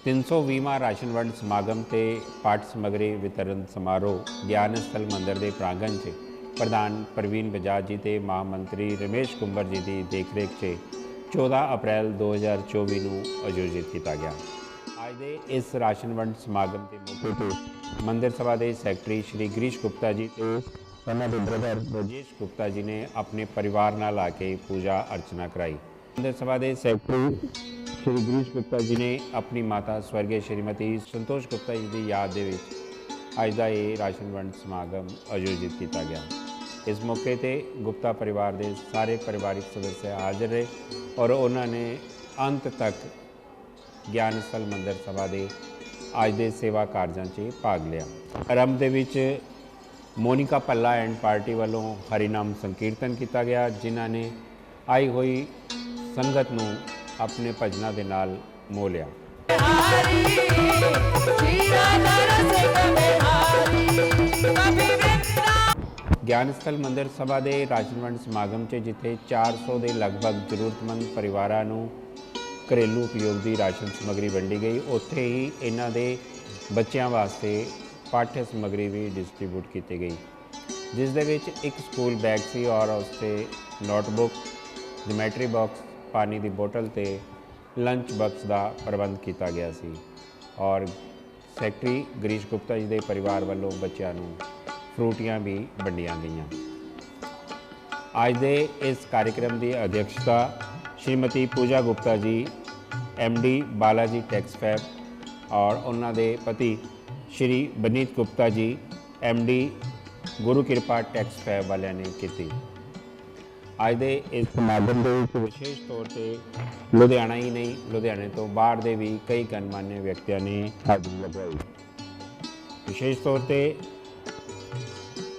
तीन सौ 320वां राशन वंड समागम ते पाठ समग्री वितरण समारोह ज्ञान स्थल मंदिर के प्रांगण से प्रधान प्रवीण बजाज जी ते महामंत्री रमेश कुंबर जी की देखरेख से 14 अप्रैल 2024 को आयोजित किया गया। आज के इस राशन वंड समागम के मौके पर मंदिर सभा के सैकटरी श्री गिरीश गुप्ता जी तो उन्होंने ब्रदर राजेश गुप्ता जी ने अपने परिवार नाल आके पूजा अर्चना कराई। मंदिर सभा के सैकटरी श्री गिरीश गुप्ता जी ने अपनी माता स्वर्गीय श्रीमती संतोष गुप्ता जी की याद के अज का ये राशन वंड समागम आयोजित किया गया। इस मौके पर गुप्ता परिवार के सारे परिवारिक सदस्य हाजिर रहे और उन्होंने अंत तक ज्ञान स्थल मंदिर सभा के अज के सेवा कार्यों से भाग लिया। आरंभ के मोनिका पल्ला एंड पार्टी वालों हरिनाम संकीर्तन किया गया, जिन्होंने आई हुई संगत नूं अपने भजना के नाल मोह लिया। ज्ञान स्थल मंदिर सभा के राशन वंड समागम से जिथे 400 के लगभग जरूरतमंद परिवारों नूं घरेलू उपयोग की राशन समग्री वंडी गई, उत्थे ही इन्हां दे बच्चों वास्ते पाठ्य समग्री भी डिस्ट्रीब्यूट की गई, जिस दे विच एक स्कूल बैग सी और उससे नोटबुक, ज्योमैट्री बॉक्स, पानी की बोतल ते लंच बॉक्स का प्रबंध किया गया सी और सैकटरी गिरीश गुप्ता जी के परिवार वालों बच्चों को फ्रूटियां भी वंडियां गईयां। अज के इस कार्यक्रम की अध्यक्षता श्रीमती पूजा Gupta ji MD Balaji tax fab और उन्होंने पति श्री बनीत गुप्ता जी MD गुरु कृपा टैक्स फैब वाले ने की। अज के इस समागम के विशेष तौर पर लुधियाना ही नहीं, लुधियाने तो बाहर के भी कई गणमान्य व्यक्तियों ने हाजिरी लगाई। विशेष तौर पर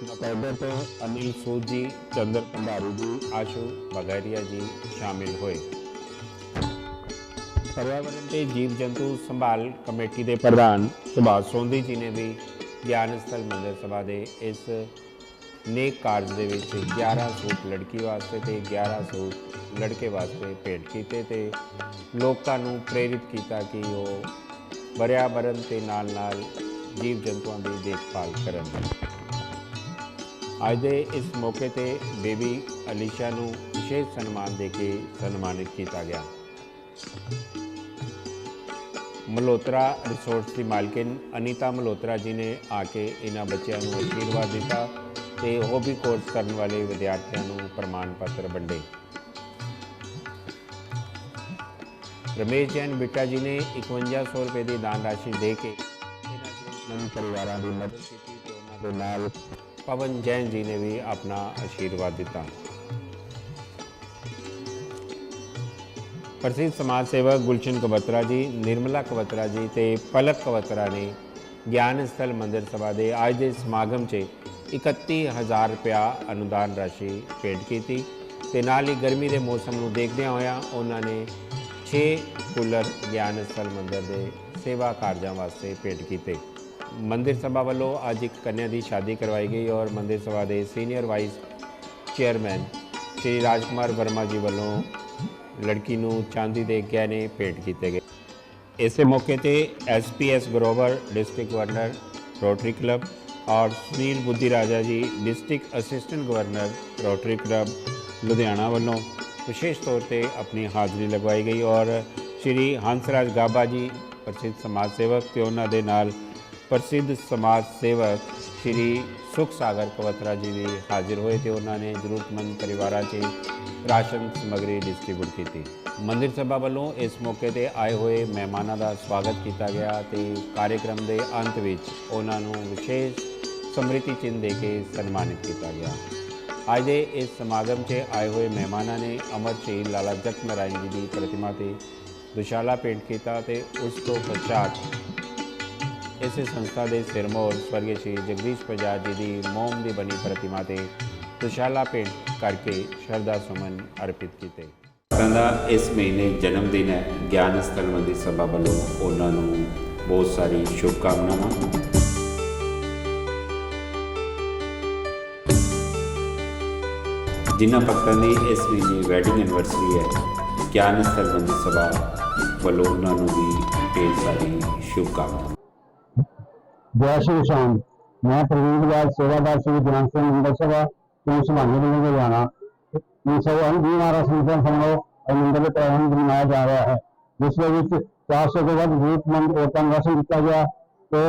नकौदर तो अनिल सूद जी, चंद्र भंडारी जी, आशु बघेरिया जी शामिल हुए। पर्यावरण के जीव जंतु संभाल कमेटी के प्रधान सुभाष सोंधी जी ने भी ज्ञान स्थल मंदिर सभा के इस नेक कार्य दे विच 11 सूट लड़की वास्ते ते 11 सूट लड़के वास्ते भेंट किए ते लोगों को प्रेरित किया कि वो पर्यावरण के नाल नाल जीव जंतुओं की देखभाल करन। अज के इस मौके पर बेबी अलीशा को विशेष सन्मान देके सन्मानित किया गया। मल्होत्रा रिसोर्ट्स की मालकिन अनीता मल्होत्रा जी ने आके इन्होंने बच्चों को आशीर्वाद दिता ते हॉबी कोर्स करने वाले विद्यार्थियों को प्रमाण पत्र वंडे। रमेश जैन बिट्टा जी ने 5100 रुपये की दान राशि दे के परिवारों की मदद की ते उन्हां दे नाल पवन जैन जी ने भी अपना आशीर्वाद दिता। प्रसिद्ध समाज सेवक गुलशन कबत्रा जी, निर्मला कबत्रा जी ते पलक कबत्रा ने ज्ञान स्थल मंदिर सभा के आज के समागम से 31,000 रुपया अनुदान राशि भेंट की ते नाल ही गर्मी के मौसम को देखदे होया उन्होंने 6 कूलर ज्ञान स्थल मंदिर के सेवा कार्यों वास्ते भेंट किए। मंदिर सभा वालों अज एक कन्या की शादी करवाई गई और मंदिर सभा के senior vice chairman Shri Rajkumar Verma जी वालों लड़की को चांदी के गहने भेंट किए गए। इस मौके पर SPS Grover district governor Rotary Club और Sunil Buddhiraja ji district assistant governor Rotary Club Ludhiana वालों विशेष तौर पर अपनी हाजिरी लगवाई गई और श्री हंसराज गाबा जी प्रसिद्ध समाज सेवक तो उन्होंने नाल प्रसिद्ध समाज सेवक श्री सुख सागर कबत्रा जी भी हाजिर हुए थे। उन्होंने जरूरतमंद परिवारों से राशन समग्री डिस्ट्रीब्यूट की थी। मंदिर सभा वालों इस मौके पर आए हुए मेहमानों का स्वागत किया गया तो कार्यक्रम के अंत में उन्होंने विशेष समृति चिन्ह दे के सन्मानित किया गया। आज के इस समागम से आए हुए मेहमानों ने अमर शहीद लाला जगत नारायण जी की प्रतिमा से दुशाला पेंट किया तो उस तो पश्चात इस संस्था के सिरमौर स्वर्गीय श्री जगदीश प्रजात जी की मोम की बनी प्रतिमा से दुशाला पेंट करके शरधा सुमन अर्पित किए। इस महीने जन्मदिन है, ज्ञान स्थल मंदिर सभा वालों उन्होंने बहुत सारी शुभकामनावां। जिन्होंने भक्तों की इस महीने वैडिंग एनिवर्सरी है, ज्ञान स्थल मंदिर सभा वालों उन्होंने भी ढेर सारी शुभकामनावां। जय श्री शाम। मैं प्रवीण लाल सेवादार श्री ज्ञान स्थल मंदिर सभा क्यों संभालने के लिए जाना हमारा संगठन समारोह और मंदिर के प्रारंभ मनाया जा रहा है, जिसमें 400 के बाद जरूरतमंद औरतों का दर्शन किया गया तो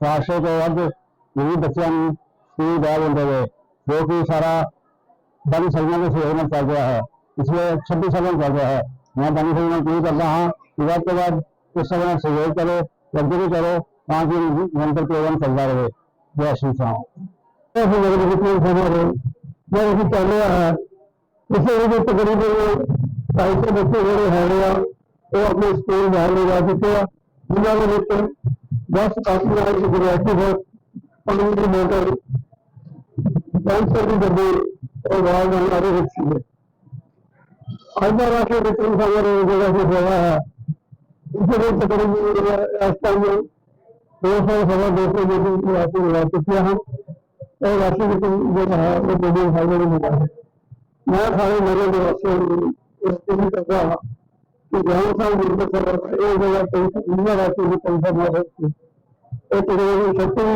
400 के बाद गरीब बच्चों स्कूल बैग वंडे गए, जो कि सारा बनी सलियों के सहयोग में चल रहा है। पिछले 26 सालों चल रहा है। मैं बनी सली में अपील करता हाँ कि बाद के बाद इस समय सहयोग करो, अगे भी करो, ताकि निरंतर प्रोग्राम चलता रहे। जय श्री राम। चल रहा है इसे तकरीबन 250 बच्चे जोड़े हैं वो अपने स्कूल बैग ले जा चुके हैं, जिन्होंने 10 काफी गुजराती है, पानी की मोटर, कैंसर की डब्बी और बाहर जानकारी रखी है। आज का राष्ट्रीय विक्रम समारोह जगह से हुआ है, इसलिए तकरीबन इस टाइम 200 मीटिंग लगा चुके हैं और राष्ट्रीय विक्रम जो है वो मीडियम फाइनल में मिला है। मैं सारे मेरे निवासियों करता हाँ कि ग्राम साहब मिलकर एक जगह कहीं राष्ट्रीय की पंचायत न सकती एक तकरीबन 36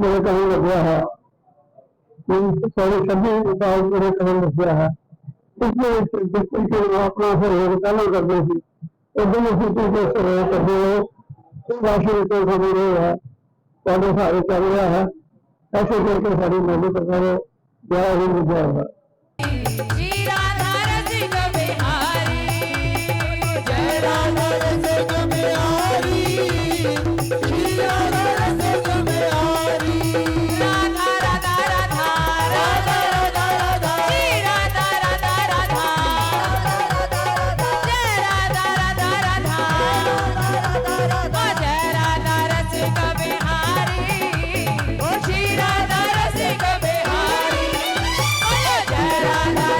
मेरे कहीं लग गया है, 26 साल मेरे कहीं लग गया है। इसलिए अपना सहयोग पहले करते थे और दोनों स्थिति को सहयोग करते हो राष्ट्रीय विक्रम समारोह है पहले सारे चल रहा है। ऐसे करके सारी मेहनत करता है। जय हिंद जय भारत। Jai Radha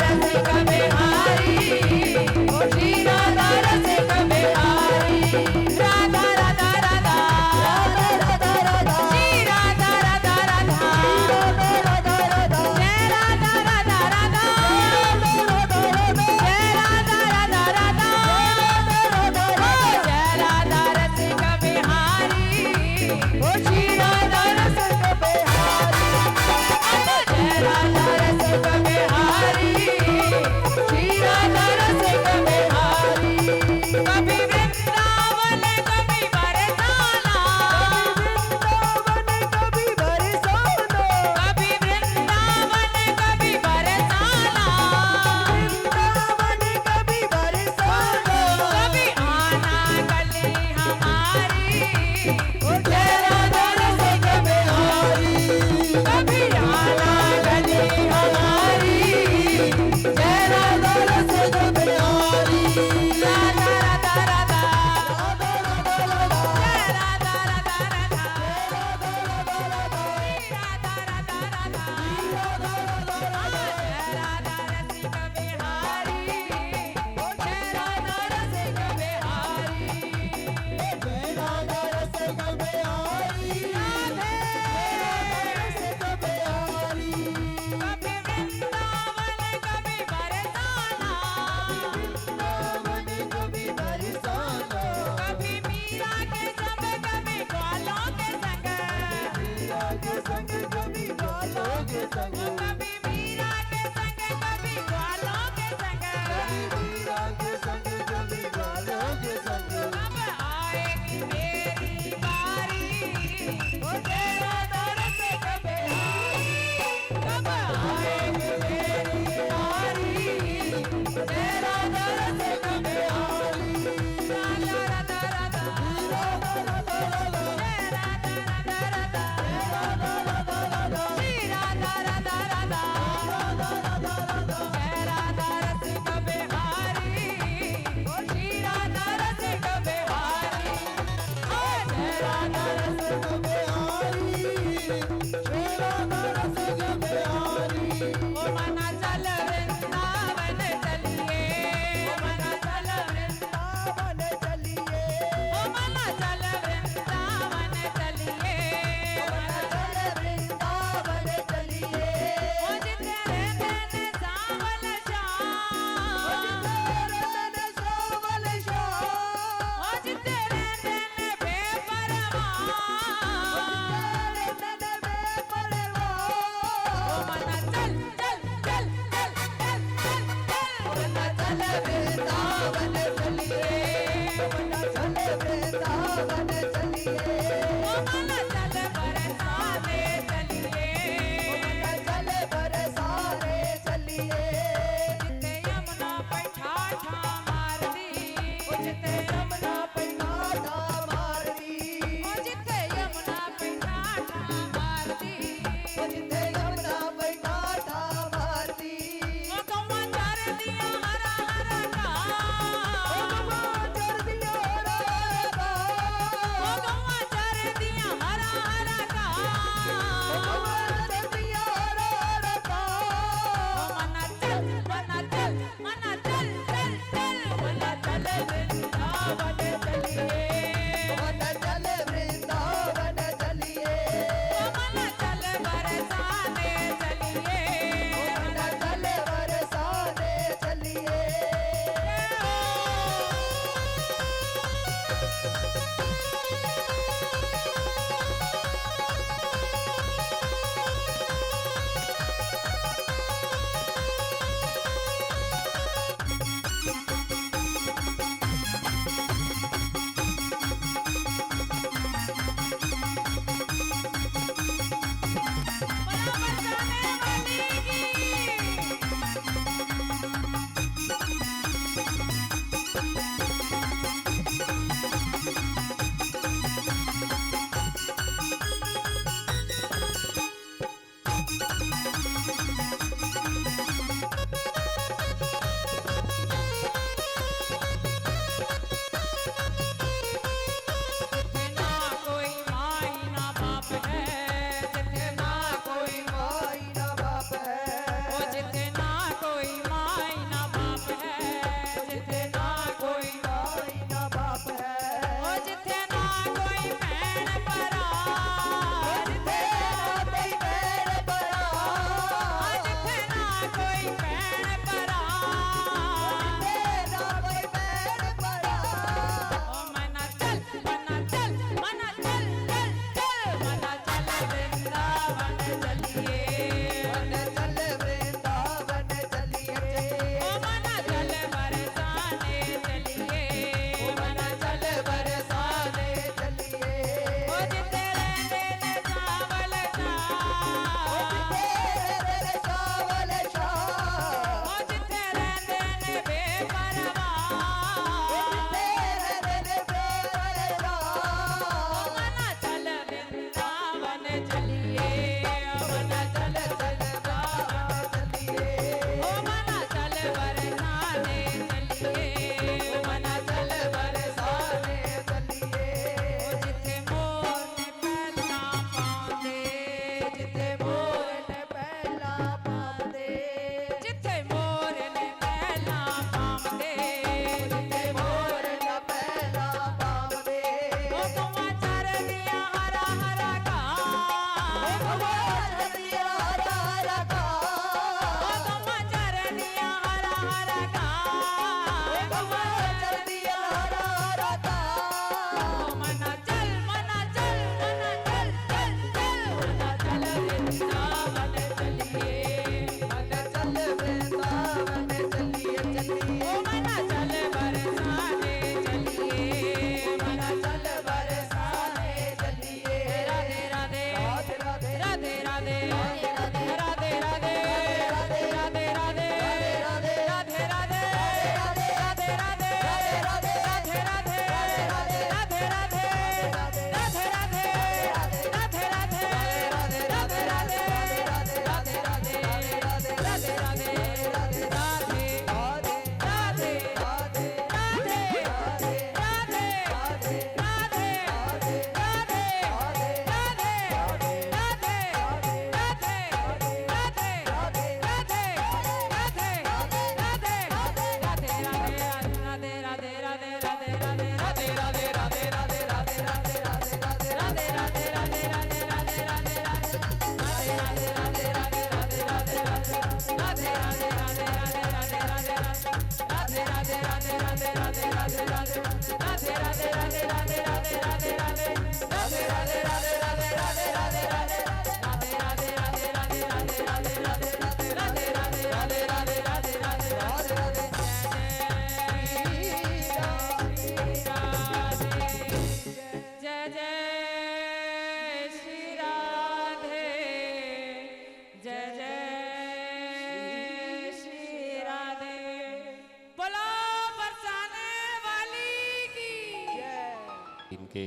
इनके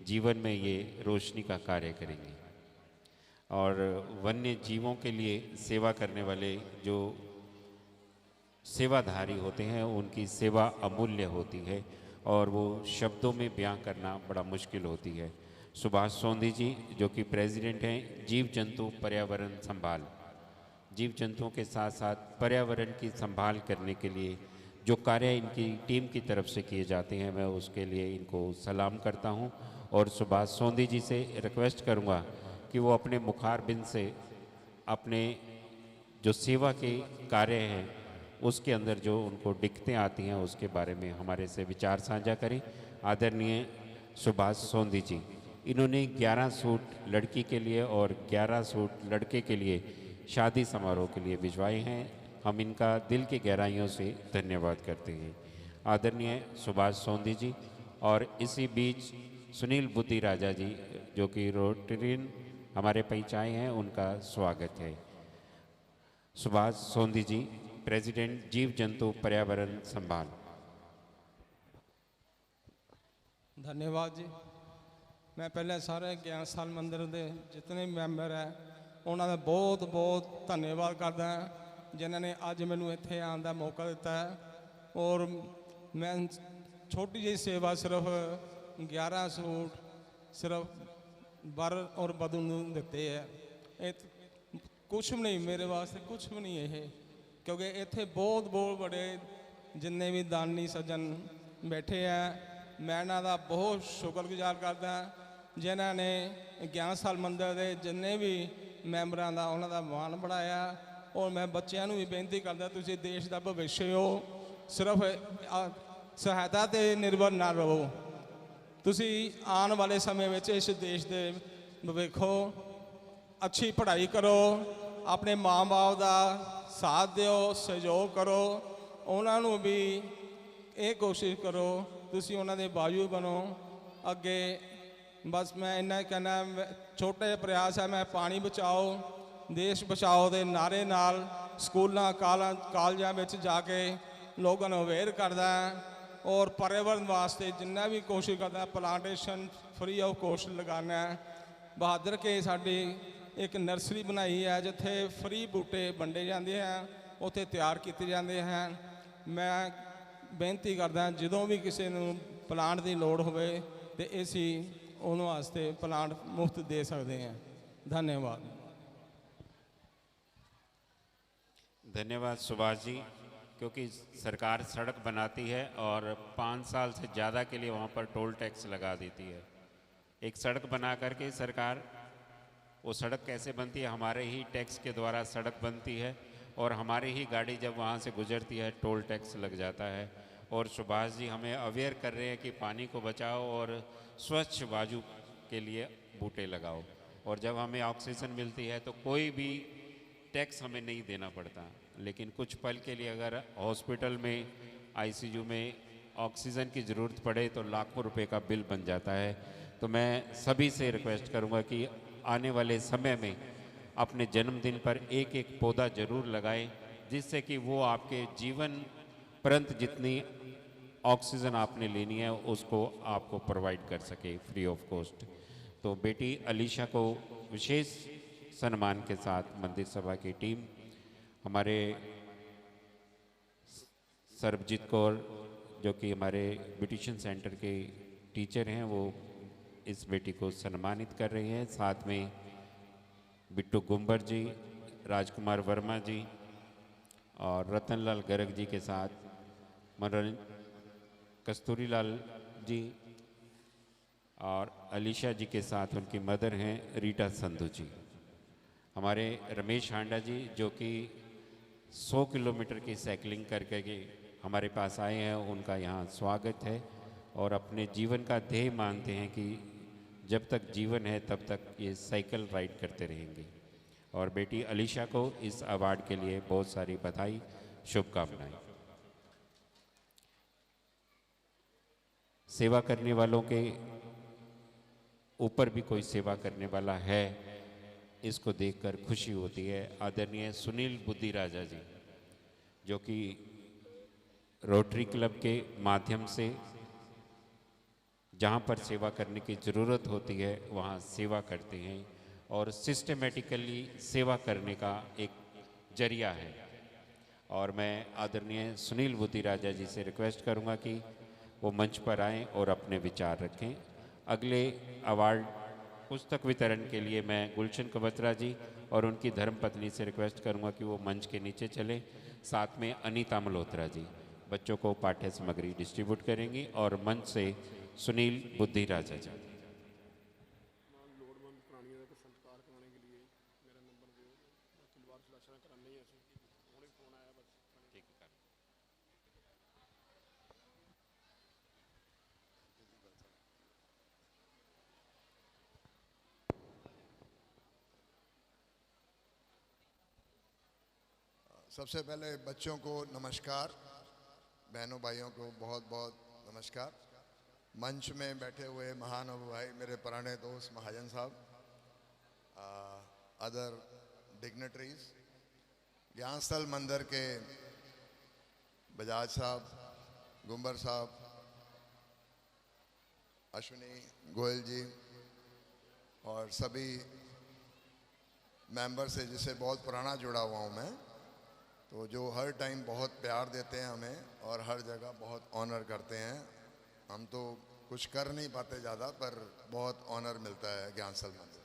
जीवन में ये रोशनी का कार्य करेंगे और वन्य जीवों के लिए सेवा करने वाले जो सेवाधारी होते हैं उनकी सेवा अमूल्य होती है और वो शब्दों में बयां करना बड़ा मुश्किल होती है। सुभाष सोंधी जी जो कि प्रेसिडेंट हैं जीव जंतु पर्यावरण संभाल, जीव जंतुओं के साथ साथ पर्यावरण की संभाल करने के लिए जो कार्य इनकी टीम की तरफ से किए जाते हैं मैं उसके लिए इनको सलाम करता हूं और सुभाष सोंधी जी से रिक्वेस्ट करूंगा कि वो अपने मुखारबिंद से अपने जो सेवा के कार्य हैं उसके अंदर जो उनको दिक्कतें आती हैं उसके बारे में हमारे से विचार साझा करें। आदरणीय सुभाष सोंधी जी, इन्होंने 11 सूट लड़की के लिए और 11 सूट लड़के के लिए शादी समारोह के लिए भिजवाए हैं। हम इनका दिल की गहराइयों से धन्यवाद करते हैं। आदरणीय सुभाष सोंधी जी। और इसी बीच सुनील बुद्धि राजा जी जो कि रोटरियन हमारे पैच आए हैं, उनका स्वागत है। सुभाष सोंधी जी, प्रेसिडेंट जीव जंतु पर्यावरण संभाल। धन्यवाद जी। मैं पहले सारे ज्ञान साल मंदिर के जितने मैंबर है उन्होंने बहुत बहुत धन्यवाद करता जिन्होंने अज मैनू इत्थे आने का मौका दिता है। और मैं छोटी जी सेवा सिर्फ 11 सूट सिर्फ वर और वधू नूं दिते है। कुछ भी नहीं मेरे वास्ते, कुछ भी नहीं है, क्योंकि इत्थे बहुत बहुत बड़े जिन्ने भी दानी सज्जन बैठे हैं। मैं इन्हां दा बहुत शुक्रगुजार करदा जिन्होंने ज्ञान साल मंदिर के जिन्ने भी मैंबरां दा उन्हां दा मान बढ़ाया। और मैं बच्चों भी बेनती करदा तुसीं देश का भविष्य हो, सिर्फ सहायता ते निर्भर ना रहो। तुसीं आने वाले समय में इस देश के भविख हो, अच्छी पढ़ाई करो, अपने माँ बाप का साथ दो, सहयोग करो, उन्होंने भी ये कोशिश करो तुसीं उन्हां दे बाजू बनो अगे। बस मैं इन्ना कहना, छोटे प्रयास है। मैं पानी बचाओ देश बचाओ के नारे नाल स्कूलों कालजां में जाके लोगों को अवेयर करदा और पर्यावरण वास्ते जिन्ना भी कोशिश करता प्लांटेशन फ्री ऑफ कॉस्ट लगाना है। बहादुर के साड़ी एक नर्सरी बनाई है जिथे फ्री बूटे वंडे जाते हैं, उत्थे तैयार किए जाते हैं। मैं बेनती करदा जो भी किसी को प्लांट की लौड़ होवे तो असी उन्होंने वास्ते प्लांट मुफ्त दे सकते हैं। धन्यवाद। धन्यवाद सुभाष जी। क्योंकि सरकार सड़क बनाती है और 5 साल से ज़्यादा के लिए वहाँ पर टोल टैक्स लगा देती है। एक सड़क बना करके सरकार, वो सड़क कैसे बनती है, हमारे ही टैक्स के द्वारा सड़क बनती है और हमारी ही गाड़ी जब वहाँ से गुजरती है टोल टैक्स लग जाता है और सुभाष जी हमें अवेयर कर रहे हैं कि पानी को बचाओ और स्वच्छ वायु के लिए बूटे लगाओ। और जब हमें ऑक्सीजन मिलती है तो कोई भी टैक्स हमें नहीं देना पड़ता, लेकिन कुछ पल के लिए अगर हॉस्पिटल में आईसीयू में ऑक्सीजन की ज़रूरत पड़े तो लाखों रुपए का बिल बन जाता है। तो मैं सभी से रिक्वेस्ट करूंगा कि आने वाले समय में अपने जन्मदिन पर एक एक पौधा जरूर लगाएं, जिससे कि वो आपके जीवन पर्यंत जितनी ऑक्सीजन आपने लेनी है उसको आपको प्रोवाइड कर सके फ्री ऑफ कॉस्ट। तो बेटी अलीशा को विशेष सम्मान के साथ मंदिर सभा की टीम, हमारे सरबजीत कौर जो कि हमारे ब्यूटिशियन सेंटर के टीचर हैं, वो इस बेटी को सम्मानित कर रही हैं। साथ में बिट्टू गुम्बर जी, राजकुमार वर्मा जी और रतनलाल गर्ग जी के साथ कस्तूरी लाल जी और अलीशा जी के साथ उनकी मदर हैं रीटा संधू जी। हमारे रमेश हांडा जी जो कि 100 किलोमीटर की साइकिलिंग करके के हमारे पास आए हैं, उनका यहाँ स्वागत है और अपने जीवन का ध्येय मानते हैं कि जब तक जीवन है तब तक ये साइकिल राइड करते रहेंगे। और बेटी अलीशा को इस अवार्ड के लिए बहुत सारी बधाई, शुभकामनाएं। सेवा करने वालों के ऊपर भी कोई सेवा करने वाला है, इसको देखकर खुशी होती है। आदरणीय सुनील बुद्धि राजा जी जो कि रोटरी क्लब के माध्यम से जहाँ पर सेवा करने की ज़रूरत होती है वहाँ सेवा करते हैं और सिस्टमेटिकली सेवा करने का एक जरिया है। और मैं आदरणीय सुनील बुद्धि राजा जी से रिक्वेस्ट करूँगा कि वो मंच पर आएँ और अपने विचार रखें। अगले अवार्ड पुस्तक वितरण के लिए मैं गुलशन कबत्रा जी और उनकी धर्मपत्नी से रिक्वेस्ट करूंगा कि वो मंच के नीचे चलें। साथ में अनीता मल्होत्रा जी बच्चों को पाठ्य सामग्री डिस्ट्रीब्यूट करेंगी और मंच से सुनील बुद्धि राजा जी। सबसे पहले बच्चों को नमस्कार, बहनों भाइयों को बहुत बहुत नमस्कार। मंच में बैठे हुए महानुभाव भाई, मेरे पुराने दोस्त महाजन साहब, अदर डिग्नेटरीज, ज्ञान स्थल मंदिर के बजाज साहब, गुम्बर साहब, अश्विनी गोयल जी और सभी मेंबर से जिससे बहुत पुराना जुड़ा हुआ हूँ मैं, तो जो हर टाइम बहुत प्यार देते हैं हमें और हर जगह बहुत ऑनर करते हैं। हम तो कुछ कर नहीं पाते ज़्यादा, पर बहुत ऑनर मिलता है ज्ञानस्थल मंदिर।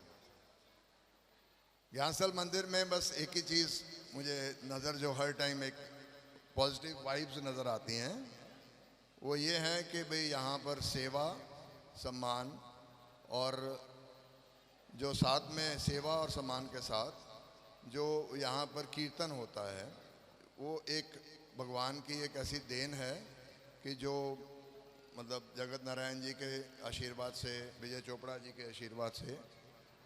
ज्ञानस्थल मंदिर में बस एक ही चीज़ मुझे नज़र जो हर टाइम एक पॉजिटिव वाइब्स नज़र आती हैं, वो ये है कि भाई यहाँ पर सेवा, सम्मान और जो साथ में सेवा और सम्मान के साथ जो यहाँ पर कीर्तन होता है, वो एक भगवान की एक ऐसी देन है कि जो मतलब जगत नारायण जी के आशीर्वाद से, विजय चोपड़ा जी के आशीर्वाद से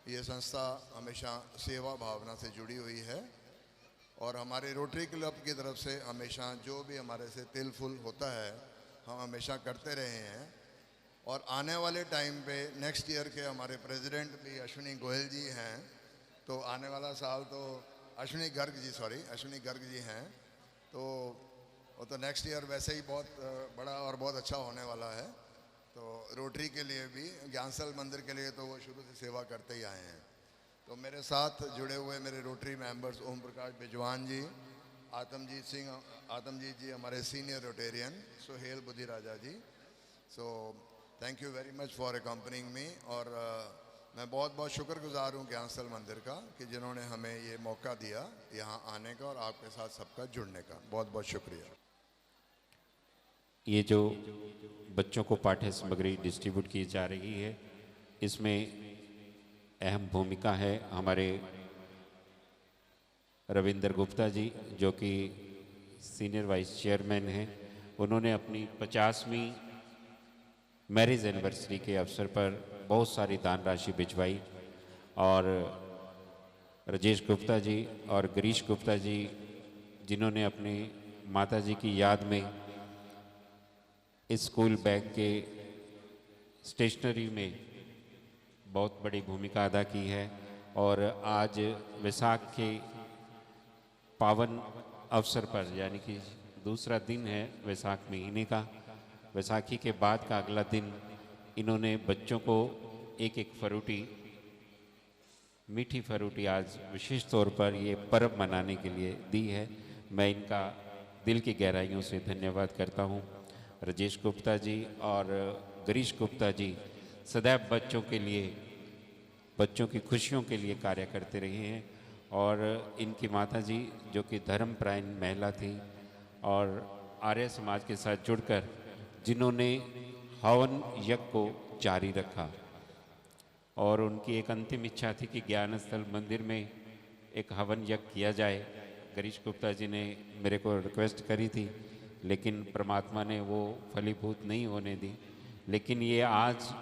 ये संस्था हमेशा सेवा भावना से जुड़ी हुई है। और हमारे रोटरी क्लब की तरफ से हमेशा जो भी हमारे से तिल फुल होता है हम हमेशा करते रहे हैं। और आने वाले टाइम पे नेक्स्ट ईयर के हमारे प्रेसिडेंट भी अश्विनी गोयल जी हैं, तो आने वाला साल तो अश्विनी गर्ग जी हैं, तो वो तो नेक्स्ट ईयर वैसे ही बहुत बड़ा और बहुत अच्छा होने वाला है। तो रोटरी के लिए भी, ज्ञानस्थल मंदिर के लिए तो वो शुरू से सेवा करते ही आए हैं। तो मेरे साथ जुड़े हुए मेरे रोटरी मेंबर्स ओम प्रकाश बिजवान जी, आतमजीत जी हमारे senior Rotarian, Suhel Buddhiraja ji, so thank you very much for accompanying me. और मैं बहुत बहुत शुक्रगुजार हूँ ज्ञानस्थल मंदिर का कि जिन्होंने हमें ये मौका दिया यहाँ आने का और आपके साथ सबका जुड़ने का। बहुत बहुत शुक्रिया। ये जो बच्चों को पाठ्य सामग्री डिस्ट्रीब्यूट की जा रही है, इसमें अहम भूमिका है हमारे रविंदर गुप्ता जी जो कि सीनियर वाइस चेयरमैन हैं, उन्होंने अपनी 50वीं मैरिज एनिवर्सरी के अवसर पर बहुत सारी दान राशि भिजवाई और राजेश गुप्ता जी और गिरीश गुप्ता जी जिन्होंने अपनी माता जी की याद में इस स्कूल बैग के स्टेशनरी में बहुत बड़ी भूमिका अदा की है। और आज वैसाख के पावन अवसर पर यानी कि दूसरा दिन है वैसाख महीने का, वैसाखी के बाद का अगला दिन इन्होंने बच्चों को एक एक फरूटी, मीठी फरूटी आज विशेष तौर पर ये पर्व मनाने के लिए दी है। मैं इनका दिल की गहराइयों से धन्यवाद करता हूँ। राजेश गुप्ता जी और गिरीश गुप्ता जी सदैव बच्चों के लिए, बच्चों की खुशियों के लिए कार्य करते रहे हैं। और इनकी माता जी जो कि धर्मपरायण महिला थी और आर्य समाज के साथ जुड़कर जिन्होंने हवन यज्ञ को जारी रखा और उनकी एक अंतिम इच्छा थी कि ज्ञान स्थल मंदिर में एक हवन यज्ञ किया जाए। गिरीश गुप्ता जी ने मेरे को रिक्वेस्ट करी थी, लेकिन परमात्मा ने वो फलीभूत नहीं होने दी। लेकिन ये आज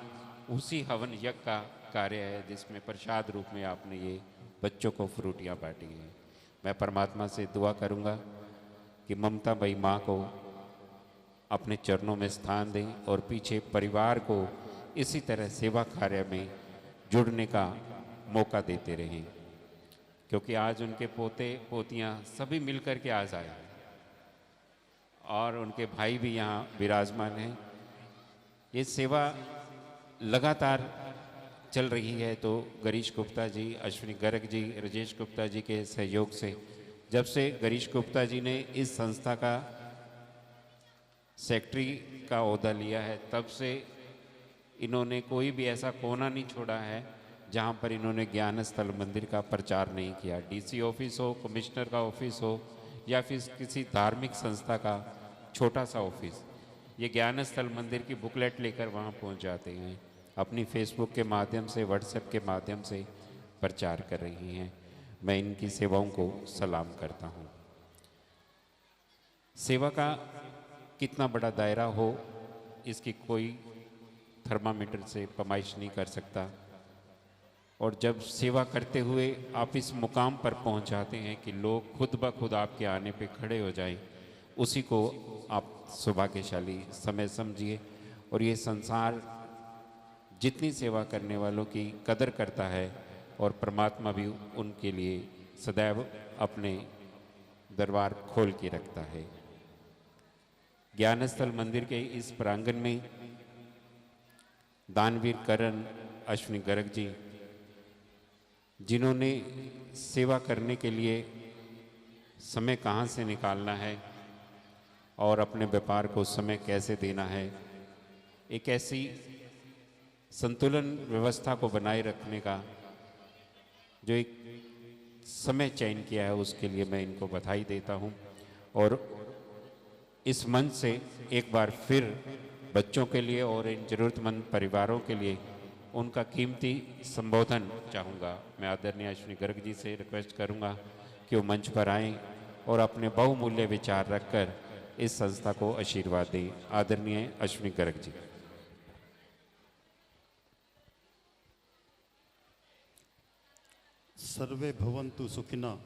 उसी हवन यज्ञ का कार्य है जिसमें प्रसाद रूप में आपने ये बच्चों को फ्रूटियाँ बांटी हैं। मैं परमात्मा से दुआ करूँगा कि ममता भाई माँ को अपने चरणों में स्थान दें और पीछे परिवार को इसी तरह सेवा कार्य में जुड़ने का मौका देते रहें, क्योंकि आज उनके पोते पोतियाँ सभी मिलकर के आज आए और उनके भाई भी यहाँ विराजमान हैं। ये सेवा लगातार चल रही है। तो गिरीश गुप्ता जी, अश्विनी गर्ग जी, राजेश गुप्ता जी के सहयोग से जब से गिरीश गुप्ता जी ने इस संस्था का सेक्रेटरी का ओहदा लिया है, तब से इन्होंने कोई भी ऐसा कोना नहीं छोड़ा है जहाँ पर इन्होंने ज्ञान स्थल मंदिर का प्रचार नहीं किया। डीसी ऑफिस हो, कमिश्नर का ऑफिस हो या फिर किसी धार्मिक संस्था का छोटा सा ऑफिस, ये ज्ञान स्थल मंदिर की बुकलेट लेकर वहाँ पहुँच जाते हैं। अपनी फेसबुक के माध्यम से, व्हाट्सएप के माध्यम से प्रचार कर रही हैं। मैं इनकी सेवाओं को सलाम करता हूँ। सेवा का कितना बड़ा दायरा हो इसकी कोई थर्मामीटर से पमाइश नहीं कर सकता। और जब सेवा करते हुए आप इस मुकाम पर पहुंच जाते हैं कि लोग खुद ब खुद आपके आने पे खड़े हो जाएं, उसी को आप सौभाग्यशाली समय समझिए। और ये संसार जितनी सेवा करने वालों की कदर करता है और परमात्मा भी उनके लिए सदैव अपने दरबार खोल के रखता है। ज्ञानस्थल मंदिर के इस प्रांगण में दानवीर करण अश्विनी गर्ग जी, जिन्होंने सेवा करने के लिए समय कहाँ से निकालना है और अपने व्यापार को समय कैसे देना है, एक ऐसी संतुलन व्यवस्था को बनाए रखने का जो एक समय चयन किया है, उसके लिए मैं इनको बधाई देता हूं। और इस मंच से एक बार फिर बच्चों के लिए और इन जरूरतमंद परिवारों के लिए उनका कीमती संबोधन चाहूँगा। मैं आदरणीय अश्विनी गर्ग जी से रिक्वेस्ट करूँगा कि वो मंच पर आएं और अपने बहुमूल्य विचार रखकर इस संस्था को आशीर्वाद दें। आदरणीय अश्विनी गर्ग जी। सर्वे भवन्तु सुखिनः,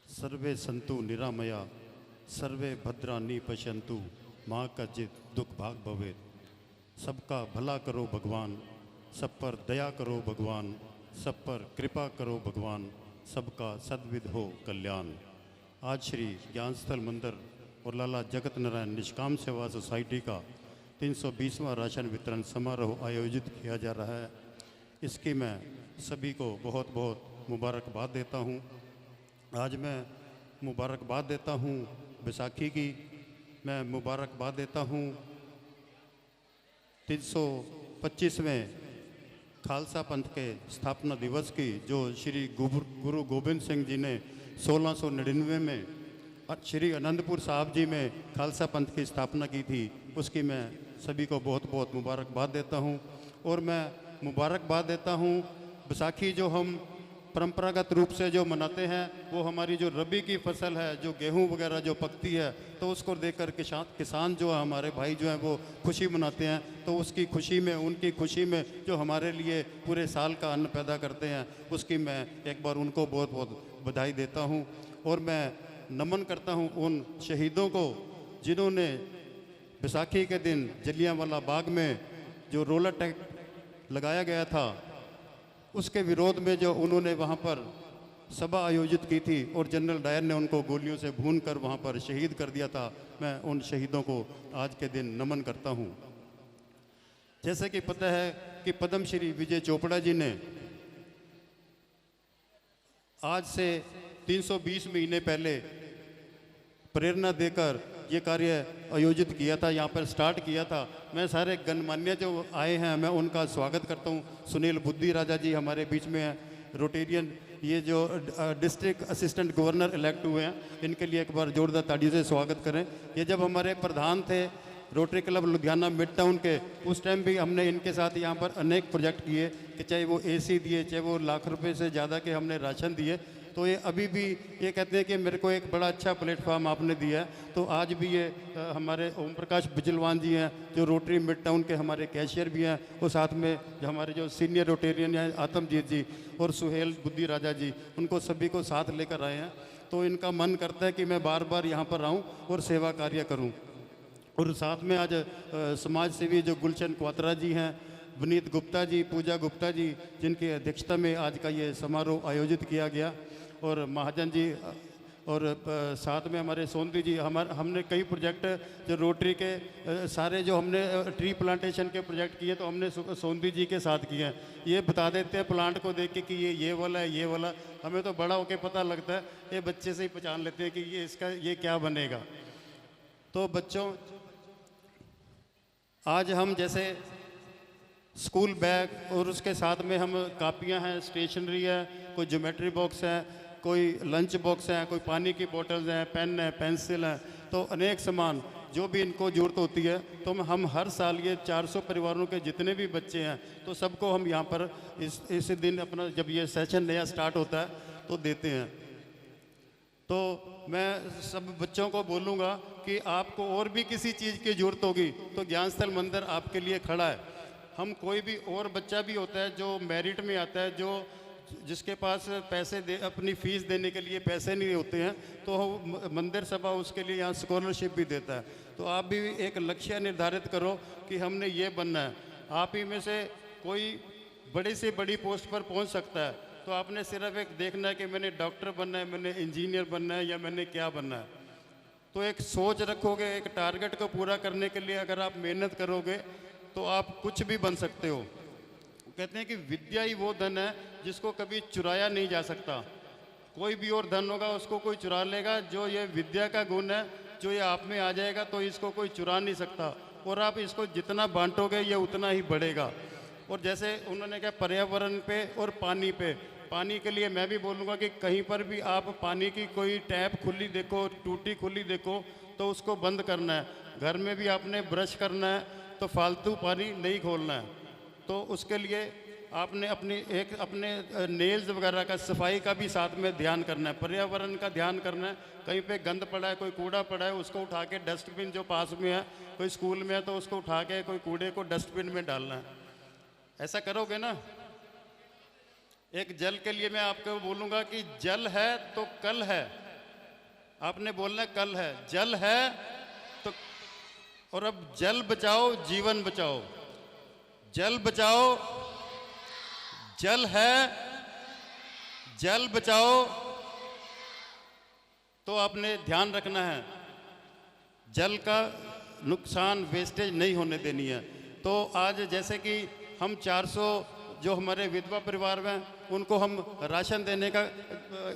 सर्वे सन्तु निरामया, सर्वे भद्राणि पश्यन्तु, माँ कश्चित् दुख भाग भवेत्। सबका भला करो भगवान, सब पर दया करो भगवान, सब पर कृपा करो भगवान, सबका सद्विध हो कल्याण। आज श्री ज्ञानस्थल मंदिर और लाला जगत नारायण निष्काम सेवा सोसाइटी का 320वां राशन वितरण समारोह आयोजित किया जा रहा है। इसकी मैं सभी को बहुत बहुत मुबारकबाद देता हूँ। आज मैं मुबारकबाद देता हूँ बैसाखी की, मैं मुबारकबाद देता हूँ 325वें खालसा पंथ के स्थापना दिवस की, जो श्री गुरु गोबिंद सिंह जी ने 1699 में श्री आनंदपुर साहब जी में खालसा पंथ की स्थापना की थी। उसकी मैं सभी को बहुत बहुत मुबारकबाद देता हूँ। और मैं मुबारकबाद देता हूँ बैसाखी जो हम परंपरागत रूप से जो मनाते हैं वो हमारी जो रबी की फसल है, जो गेहूं वगैरह जो पकती है, तो उसको देखकर किसान जो है हमारे भाई जो हैं वो खुशी मनाते हैं। तो उसकी खुशी में, उनकी खुशी में जो हमारे लिए पूरे साल का अन्न पैदा करते हैं, उसकी मैं एक बार उनको बहुत बहुत बधाई देता हूं। और मैं नमन करता हूं उन शहीदों को जिन्होंने बैसाखी के दिन जलियांवाला बाग में जो रोलर टैग लगाया गया था उसके विरोध में जो उन्होंने वहाँ पर सभा आयोजित की थी और जनरल डायर ने उनको गोलियों से भून कर वहाँ पर शहीद कर दिया था, मैं उन शहीदों को आज के दिन नमन करता हूँ। जैसे कि पता है कि पद्मश्री विजय चोपड़ा जी ने आज से 320 महीने पहले प्रेरणा देकर ये कार्य आयोजित किया था, यहाँ पर स्टार्ट किया था। मैं सारे गणमान्य जो आए हैं मैं उनका स्वागत करता हूँ। सुनील बुद्धि राजा जी हमारे बीच में हैं, रोटेरियन, ये जो डिस्ट्रिक्ट असिस्टेंट गवर्नर इलेक्ट हुए हैं, इनके लिए एक बार जोरदार तालियों से स्वागत करें। ये जब हमारे प्रधान थे rotary Club Ludhiana mid town के, उस टाइम भी हमने इनके साथ यहाँ पर अनेक प्रोजेक्ट किए कि चाहे वो AC दिए, चाहे वो लाख रुपए से ज़्यादा के हमने राशन दिए। तो ये अभी भी ये कहते हैं कि मेरे को एक बड़ा अच्छा प्लेटफॉर्म आपने दिया है। तो आज भी ये हमारे ओम प्रकाश बिजलवान जी हैं जो रोटरी मिड टाउन के हमारे कैशियर भी हैं, और साथ में जो हमारे जो सीनियर रोटेरियन हैं आत्मजीत जी और सुहेल बुद्धि राजा जी, उनको सभी को साथ लेकर आए हैं। तो इनका मन करता है कि मैं बार बार यहाँ पर आऊँ और सेवा कार्य करूँ। और साथ में आज समाज सेवी जो गुलशन क्वात्रा जी हैं, विनीत गुप्ता जी, पूजा गुप्ता जी, जिनकी अध्यक्षता में आज का ये समारोह आयोजित किया गया, और महाजन जी, और साथ में हमारे सोंदी जी। हमने कई प्रोजेक्ट जो रोटरी के सारे जो हमने ट्री प्लांटेशन के प्रोजेक्ट किए तो हमने सोंदी जी के साथ किए हैं। ये बता देते हैं प्लांट को देख के कि ये वाला है, ये वाला। हमें तो बड़ा होके पता लगता है, ये बच्चे से ही पहचान लेते हैं कि ये इसका ये क्या बनेगा। तो बच्चों, आज हम जैसे स्कूल बैग और उसके साथ में हम कापियां हैं, स्टेशनरी है, कोई ज्योमेट्री बॉक्स है, कोई लंच बॉक्स है, कोई पानी की बोतल्स हैं, पेन है, पेंसिल है, तो अनेक सामान जो भी इनको ज़रूरत होती है, तो हम हर साल ये 400 परिवारों के जितने भी बच्चे हैं तो सबको हम यहाँ पर इस दिन अपना जब ये सेशन नया स्टार्ट होता है तो देते हैं। तो मैं सब बच्चों को बोलूँगा कि आपको और भी किसी चीज़ की ज़रूरत होगी तो ज्ञानस्थल मंदिर आपके लिए खड़ा है। हम कोई भी और बच्चा भी होता है जो मेरिट में आता है, जो जिसके पास पैसे अपनी फ़ीस देने के लिए पैसे नहीं होते हैं, तो मंदिर सभा उसके लिए यहाँ स्कॉलरशिप भी देता है। तो आप भी एक लक्ष्य निर्धारित करो कि हमने ये बनना है। आप ही में से कोई बड़ी से बड़ी पोस्ट पर पहुँच सकता है, तो आपने सिर्फ एक देखना है कि मैंने डॉक्टर बनना है, मैंने इंजीनियर बनना है, या मैंने क्या बनना है। तो एक सोच रखोगे, एक टारगेट को पूरा करने के लिए अगर आप मेहनत करोगे तो आप कुछ भी बन सकते हो। कहते हैं कि विद्या ही वो धन है जिसको कभी चुराया नहीं जा सकता। कोई भी और धन होगा उसको कोई चुरा लेगा, जो ये विद्या का गुण है जो ये आप में आ जाएगा तो इसको कोई चुरा नहीं सकता, और आप इसको जितना बांटोगे ये उतना ही बढ़ेगा। और जैसे उन्होंने कहा पर्यावरण पे और पानी पे, पानी के लिए मैं भी बोलूँगा कि कहीं पर भी आप पानी की कोई टैप खुली देखो, टूटी खुली देखो, तो उसको बंद करना है। घर में भी आपने ब्रश करना है तो फालतू पानी नहीं खोलना है। तो उसके लिए आपने अपने नेल्स वगैरह का सफाई का भी साथ में ध्यान करना है, पर्यावरण का ध्यान करना है। कहीं पे गंद पड़ा है, कोई कूड़ा पड़ा है, उसको उठा के डस्टबिन जो पास में है, कोई स्कूल में है तो उसको उठा के कोई कूड़े को डस्टबिन में डालना है। ऐसा करोगे ना। एक जल के लिए मैं आपको बोलूँगा कि जल है तो कल है, आपने बोलना है कल है, जल है तो। और अब जल बचाओ जीवन बचाओ, जल बचाओ, जल है, जल बचाओ। तो आपने ध्यान रखना है जल का नुकसान, वेस्टेज नहीं होने देनी है। तो आज जैसे कि हम 400 जो हमारे विधवा परिवार में उनको हम राशन देने का,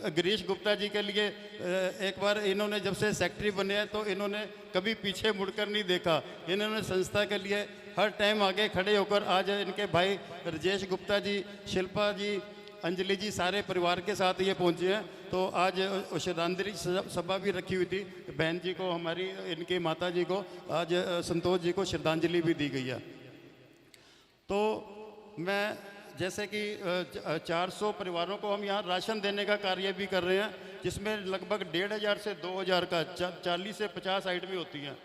गिरीश गुप्ता जी के लिए एक बार इन्होंने जब से सेक्रेटरी बने हैं तो इन्होंने कभी पीछे मुड़कर नहीं देखा। इन्होंने संस्था के लिए हर टाइम आगे खड़े होकर, आज इनके भाई राजेश गुप्ता जी, शिल्पा जी, अंजलि जी सारे परिवार के साथ ये पहुँचे हैं। तो आज श्रद्धांजलि सभा भी रखी हुई थी, बहन जी को, हमारी इनकी माता जी को आज संतोष जी को श्रद्धांजलि भी दी गई है। तो मैं जैसे कि 400 परिवारों को हम यहाँ राशन देने का कार्य भी कर रहे हैं, जिसमें लगभग 1500 से 2000 का 40 से 50 आइटमें होती हैं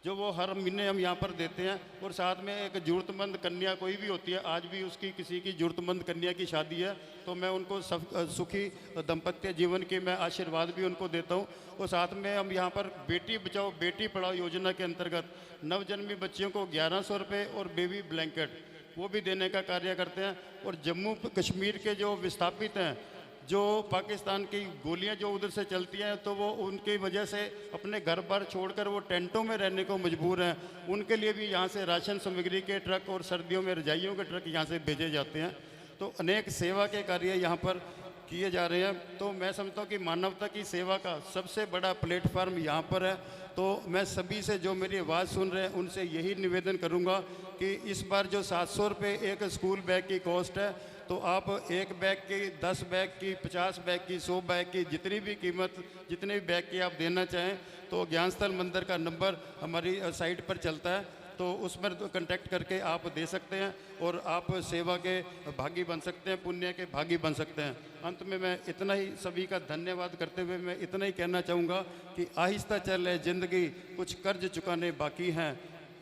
जो वो हर महीने हम यहाँ पर देते हैं। और साथ में एक ज़रूरतमंद कन्या कोई भी होती है, आज भी उसकी किसी की ज़रूरतमंद कन्या की शादी है तो मैं उनको सुखी दाम्पत्य जीवन की मैं आशीर्वाद भी उनको देता हूँ। और साथ में हम यहाँ पर बेटी बचाओ बेटी पढ़ाओ योजना के अंतर्गत नवजन्मी बच्चियों को 1100 रुपये और बेबी ब्लैंकेट वो भी देने का कार्य करते हैं। और जम्मू कश्मीर के जो विस्थापित हैं, जो पाकिस्तान की गोलियां जो उधर से चलती हैं, तो वो उनकी वजह से अपने घर बार छोड़कर वो टेंटों में रहने को मजबूर हैं, उनके लिए भी यहाँ से राशन सामग्री के ट्रक और सर्दियों में रजाइयों के ट्रक यहाँ से भेजे जाते हैं। तो अनेक सेवा के कार्य यहाँ पर किए जा रहे हैं। तो मैं समझता हूँ कि मानवता की सेवा का सबसे बड़ा प्लेटफार्म यहाँ पर है। तो मैं सभी से जो मेरी आवाज़ सुन रहे हैं उनसे यही निवेदन करूँगा कि इस बार जो 700 रुपये एक स्कूल बैग की कॉस्ट है, तो आप एक बैग की, 10 बैग की, 50 बैग की, 100 बैग की, जितनी भी कीमत, जितने भी बैग की आप देना चाहें, तो ज्ञानस्थल मंदिर का नंबर हमारी साइट पर चलता है, तो उस पर कांटेक्ट करके आप दे सकते हैं और आप सेवा के भागी बन सकते हैं, पुण्य के भागी बन सकते हैं। अंत में मैं इतना ही सभी का धन्यवाद करते हुए मैं इतना ही कहना चाहूँगा कि आहिस्ता चल है ज़िंदगी, कुछ कर्ज चुकाने बाकी हैं।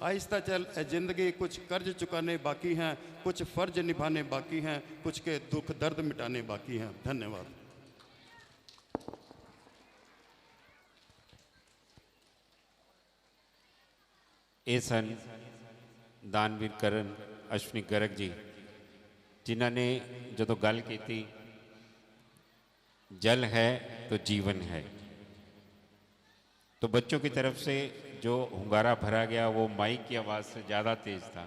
आहिस्ता चल है ज़िंदगी, कुछ कर्ज चुकाने बाकी हैं, कुछ फ़र्ज निभाने बाकी हैं, कुछ के दुख दर्द मिटाने बाकी हैं। धन्यवाद। ਇਹ ਸਨ ਦਾਨਵੀਰ ਕਰਨ ਅਸ਼ਵਨੀ ਗਰਗ ਜੀ, ਜਿਨ੍ਹਾਂ ਨੇ ਜਦੋਂ ਗੱਲ ਕੀਤੀ जल है तो जीवन है, तो बच्चों की तरफ से जो हुंगारा भरा गया वो माइक की आवाज़ से ज़्यादा तेज़ था।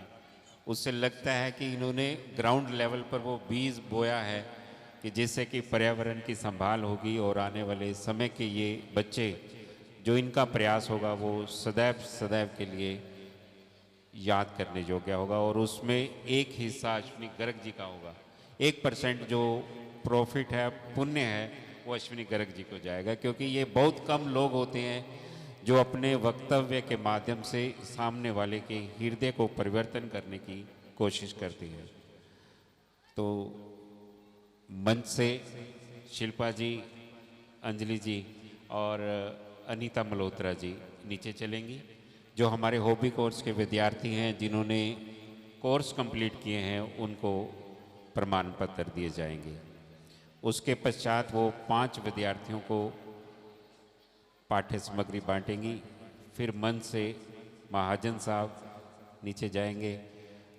उससे लगता है कि इन्होंने ग्राउंड लेवल पर वो बीज बोया है कि जिससे कि पर्यावरण की संभाल होगी और आने वाले समय के ये बच्चे जो इनका प्रयास होगा वो सदैव सदैव के लिए याद करने योग्य होगा। और उसमें एक हिस्सा अश्विनी गर्ग जी का होगा। 1% जो प्रॉफिट है, पुण्य है, वो अश्विनी गर्ग जी को जाएगा, क्योंकि ये बहुत कम लोग होते हैं जो अपने वक्तव्य के माध्यम से सामने वाले के हृदय को परिवर्तन करने की कोशिश करती है। तो मंच से शिल्पा जी, अंजलि जी और अनीता मल्होत्रा जी नीचे चलेंगी, जो हमारे हॉबी कोर्स के विद्यार्थी हैं जिन्होंने कोर्स कंप्लीट किए हैं, उनको प्रमाण पत्र दिए जाएंगे। उसके पश्चात वो 5 विद्यार्थियों को पाठ्य सामग्री बांटेंगी। फिर मंच से महाजन साहब नीचे जाएंगे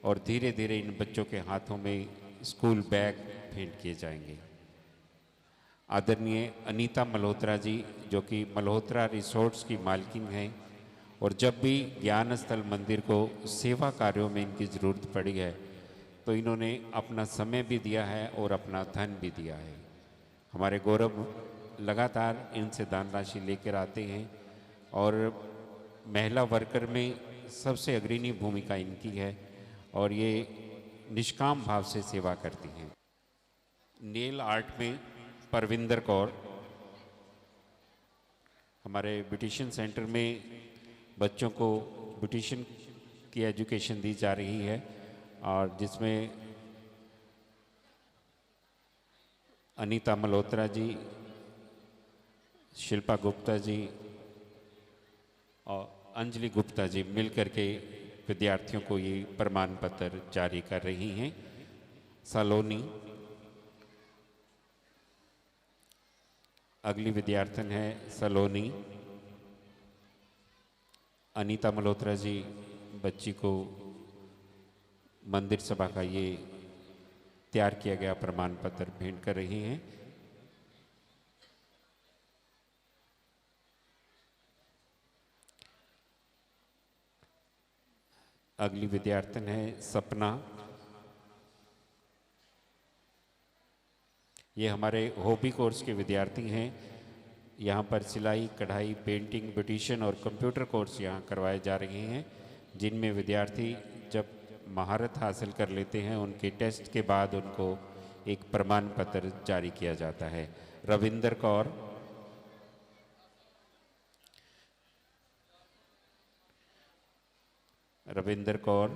और धीरे धीरे इन बच्चों के हाथों में स्कूल बैग भेंट किए जाएंगे। आदरणीय अनीता मल्होत्रा जी, जो कि मल्होत्रा रिसोर्ट्स की मालकिन हैं, और जब भी ज्ञान स्थल मंदिर को सेवा कार्यों में इनकी ज़रूरत पड़ी है तो इन्होंने अपना समय भी दिया है और अपना धन भी दिया है। हमारे गौरव लगातार इनसे दान राशि लेकर आते हैं और महिला वर्कर में सबसे अग्रणी भूमिका इनकी है और ये निष्काम भाव से सेवा करती हैं। नेल आर्ट में परविंदर कौर, हमारे ब्यूटिशियन सेंटर में बच्चों को ब्यूटिशियन की एजुकेशन दी जा रही है और जिसमें अनीता मल्होत्रा जी, शिल्पा गुप्ता जी और अंजलि गुप्ता जी मिलकर के विद्यार्थियों को ये प्रमाण पत्र जारी कर रही हैं। सलोनी अगली विद्यार्थन है, सलोनी। अनीता मल्होत्रा जी बच्ची को मंदिर सभा का ये तैयार किया गया प्रमाण पत्र भेंट कर रही हैं। अगली विद्यार्थन है सपना। ये हमारे हॉबी कोर्स के विद्यार्थी हैं। यहाँ पर सिलाई, कढ़ाई, पेंटिंग, ब्यूटिशियन और कंप्यूटर कोर्स यहाँ करवाए जा रहे हैं, जिनमें विद्यार्थी जब महारत हासिल कर लेते हैं उनके टेस्ट के बाद उनको एक प्रमाण पत्र जारी किया जाता है। रविंदर कौर, रविंदर कौर,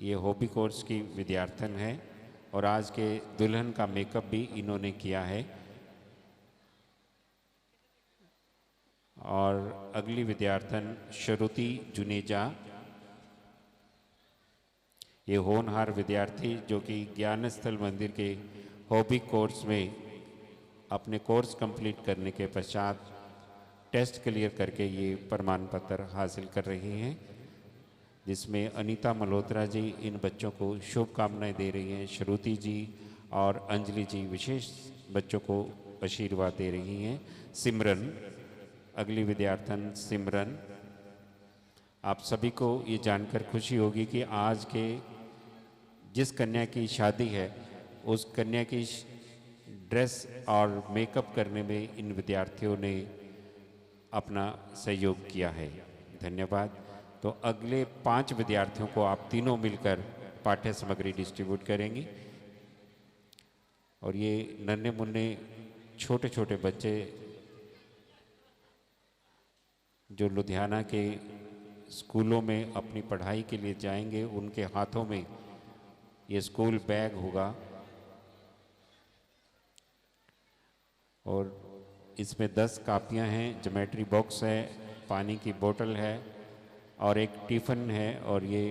ये हॉबी कोर्स की विद्यार्थन है और आज के दुल्हन का मेकअप भी इन्होंने किया है। और अगली विद्यार्थन श्रुति जुनेजा, ये होनहार विद्यार्थी जो कि ज्ञानस्थल मंदिर के हॉबी कोर्स में अपने कोर्स कंप्लीट करने के पश्चात टेस्ट क्लियर करके ये प्रमाण पत्र हासिल कर रही हैं, जिसमें अनीता मल्होत्रा जी इन बच्चों को शुभकामनाएं दे रही हैं। श्रुति जी और अंजलि जी विशेष बच्चों को आशीर्वाद दे रही हैं। सिमरन, अगली विद्यार्थन सिमरन, आप सभी को ये जानकर खुशी होगी कि आज के जिस कन्या की शादी है उस कन्या की ड्रेस और मेकअप करने में इन विद्यार्थियों ने अपना सहयोग किया है। धन्यवाद। तो अगले 5 विद्यार्थियों को आप तीनों मिलकर पाठ्य सामग्री डिस्ट्रीब्यूट करेंगी। और ये नन्हे मुन्ने छोटे छोटे बच्चे जो लुधियाना के स्कूलों में अपनी पढ़ाई के लिए जाएंगे, उनके हाथों में ये स्कूल बैग होगा और इसमें 10 कापियां हैं, ज्योमेट्री बॉक्स है, पानी की बोतल है और एक टिफ़िन है। और ये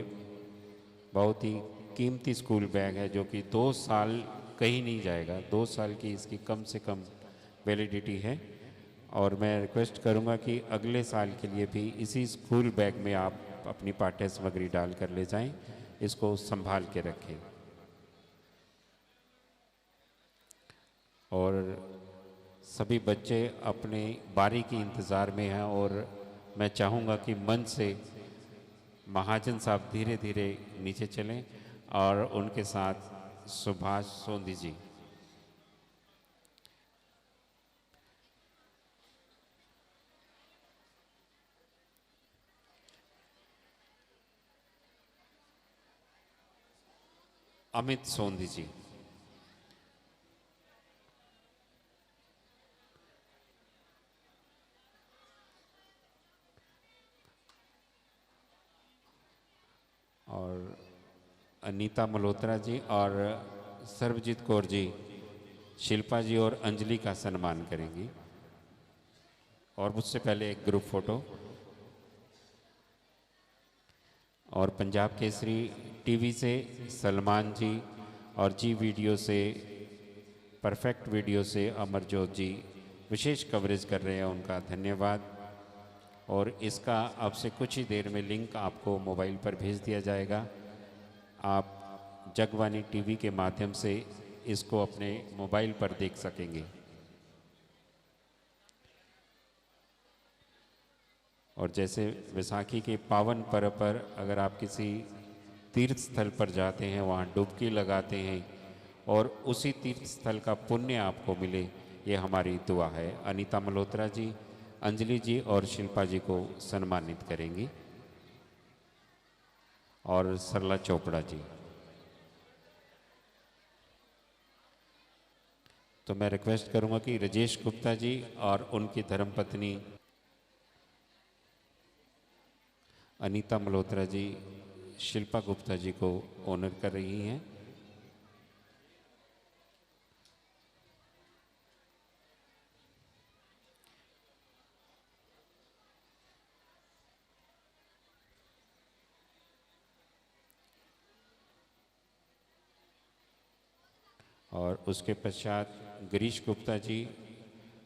बहुत ही कीमती स्कूल बैग है जो कि 2 साल कहीं नहीं जाएगा, 2 साल की इसकी कम से कम वैलिडिटी है। और मैं रिक्वेस्ट करूंगा कि अगले साल के लिए भी इसी स्कूल बैग में आप अपनी पाठ्य सामग्री डाल कर ले जाएं, इसको संभाल के रखें। और सभी बच्चे अपने बारी के इंतज़ार में हैं और मैं चाहूँगा कि मंच से महाजन साहब धीरे धीरे नीचे चलें और उनके साथ सुभाष सोंधी जी। अमित सोंधी जी। और अनीता मल्होत्रा जी और सर्वजीत कौर जी शिल्पा जी और अंजलि का सम्मान करेंगी। और मुझसे पहले एक ग्रुप फोटो। और पंजाब केसरी टीवी से सलमान जी और जी वीडियो से, परफेक्ट वीडियो से अमरजोत जी विशेष कवरेज कर रहे हैं, उनका धन्यवाद। और इसका अब से कुछ ही देर में लिंक आपको मोबाइल पर भेज दिया जाएगा। आप जगवानी टीवी के माध्यम से इसको अपने मोबाइल पर देख सकेंगे। और जैसे वैसाखी के पावन पर्व पर अगर आप किसी तीर्थ स्थल पर जाते हैं, वहाँ डुबकी लगाते हैं और उसी तीर्थ स्थल का पुण्य आपको मिले, ये हमारी दुआ है। अनीता मल्होत्रा जी, अंजलि जी और शिल्पा जी को सम्मानित करेंगी। और सरला चोपड़ा जी। तो मैं रिक्वेस्ट करूंगा कि राजेश गुप्ता जी और उनकी धर्मपत्नी अनीता मल्होत्रा जी शिल्पा गुप्ता जी को ऑनर कर रही हैं। और उसके पश्चात गिरीश गुप्ता जी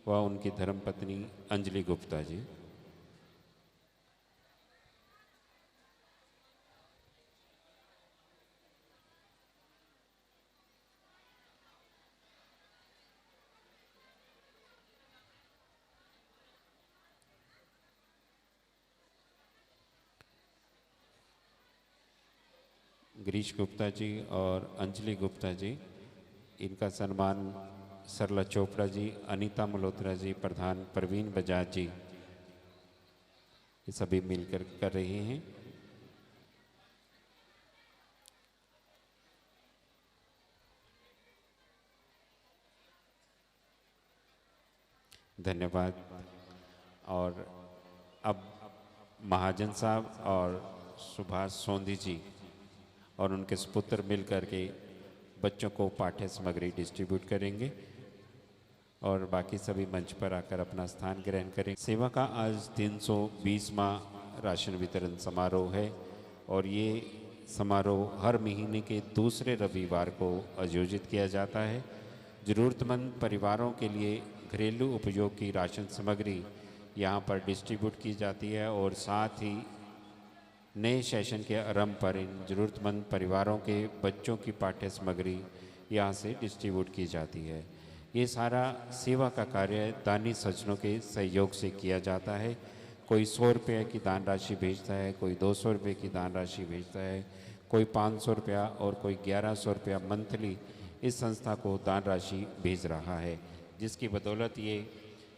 व उनकी धर्मपत्नी अंजलि गुप्ता जी। गिरीश गुप्ता जी और अंजलि गुप्ता जी, इनका सम्मान सरला चोपड़ा जी, अनीता मल्होत्रा जी, प्रधान प्रवीण बजाज जी, ये सभी मिलकर कर रहे हैं। धन्यवाद। और अब महाजन साहब और सुभाष सोंधी जी और उनके सुपुत्र मिल करके बच्चों को पाठ्य सामग्री डिस्ट्रीब्यूट करेंगे और बाकी सभी मंच पर आकर अपना स्थान ग्रहण करें। सेवा का आज 320वां राशन वितरण समारोह है और ये समारोह हर महीने के दूसरे रविवार को आयोजित किया जाता है। ज़रूरतमंद परिवारों के लिए घरेलू उपयोग की राशन सामग्री यहाँ पर डिस्ट्रीब्यूट की जाती है और साथ ही नए सेशन के आरंभ पर इन ज़रूरतमंद परिवारों के बच्चों की पाठ्य सामग्री यहाँ से डिस्ट्रीब्यूट की जाती है। ये सारा सेवा का कार्य दानी सज्जनों के सहयोग से किया जाता है। कोई 100 रुपये की दान राशि भेजता है, कोई 200 रुपये की दान राशि भेजता है, कोई 500 रुपया और कोई 1100 रुपया मंथली इस संस्था को दान राशि भेज रहा है, जिसकी बदौलत ये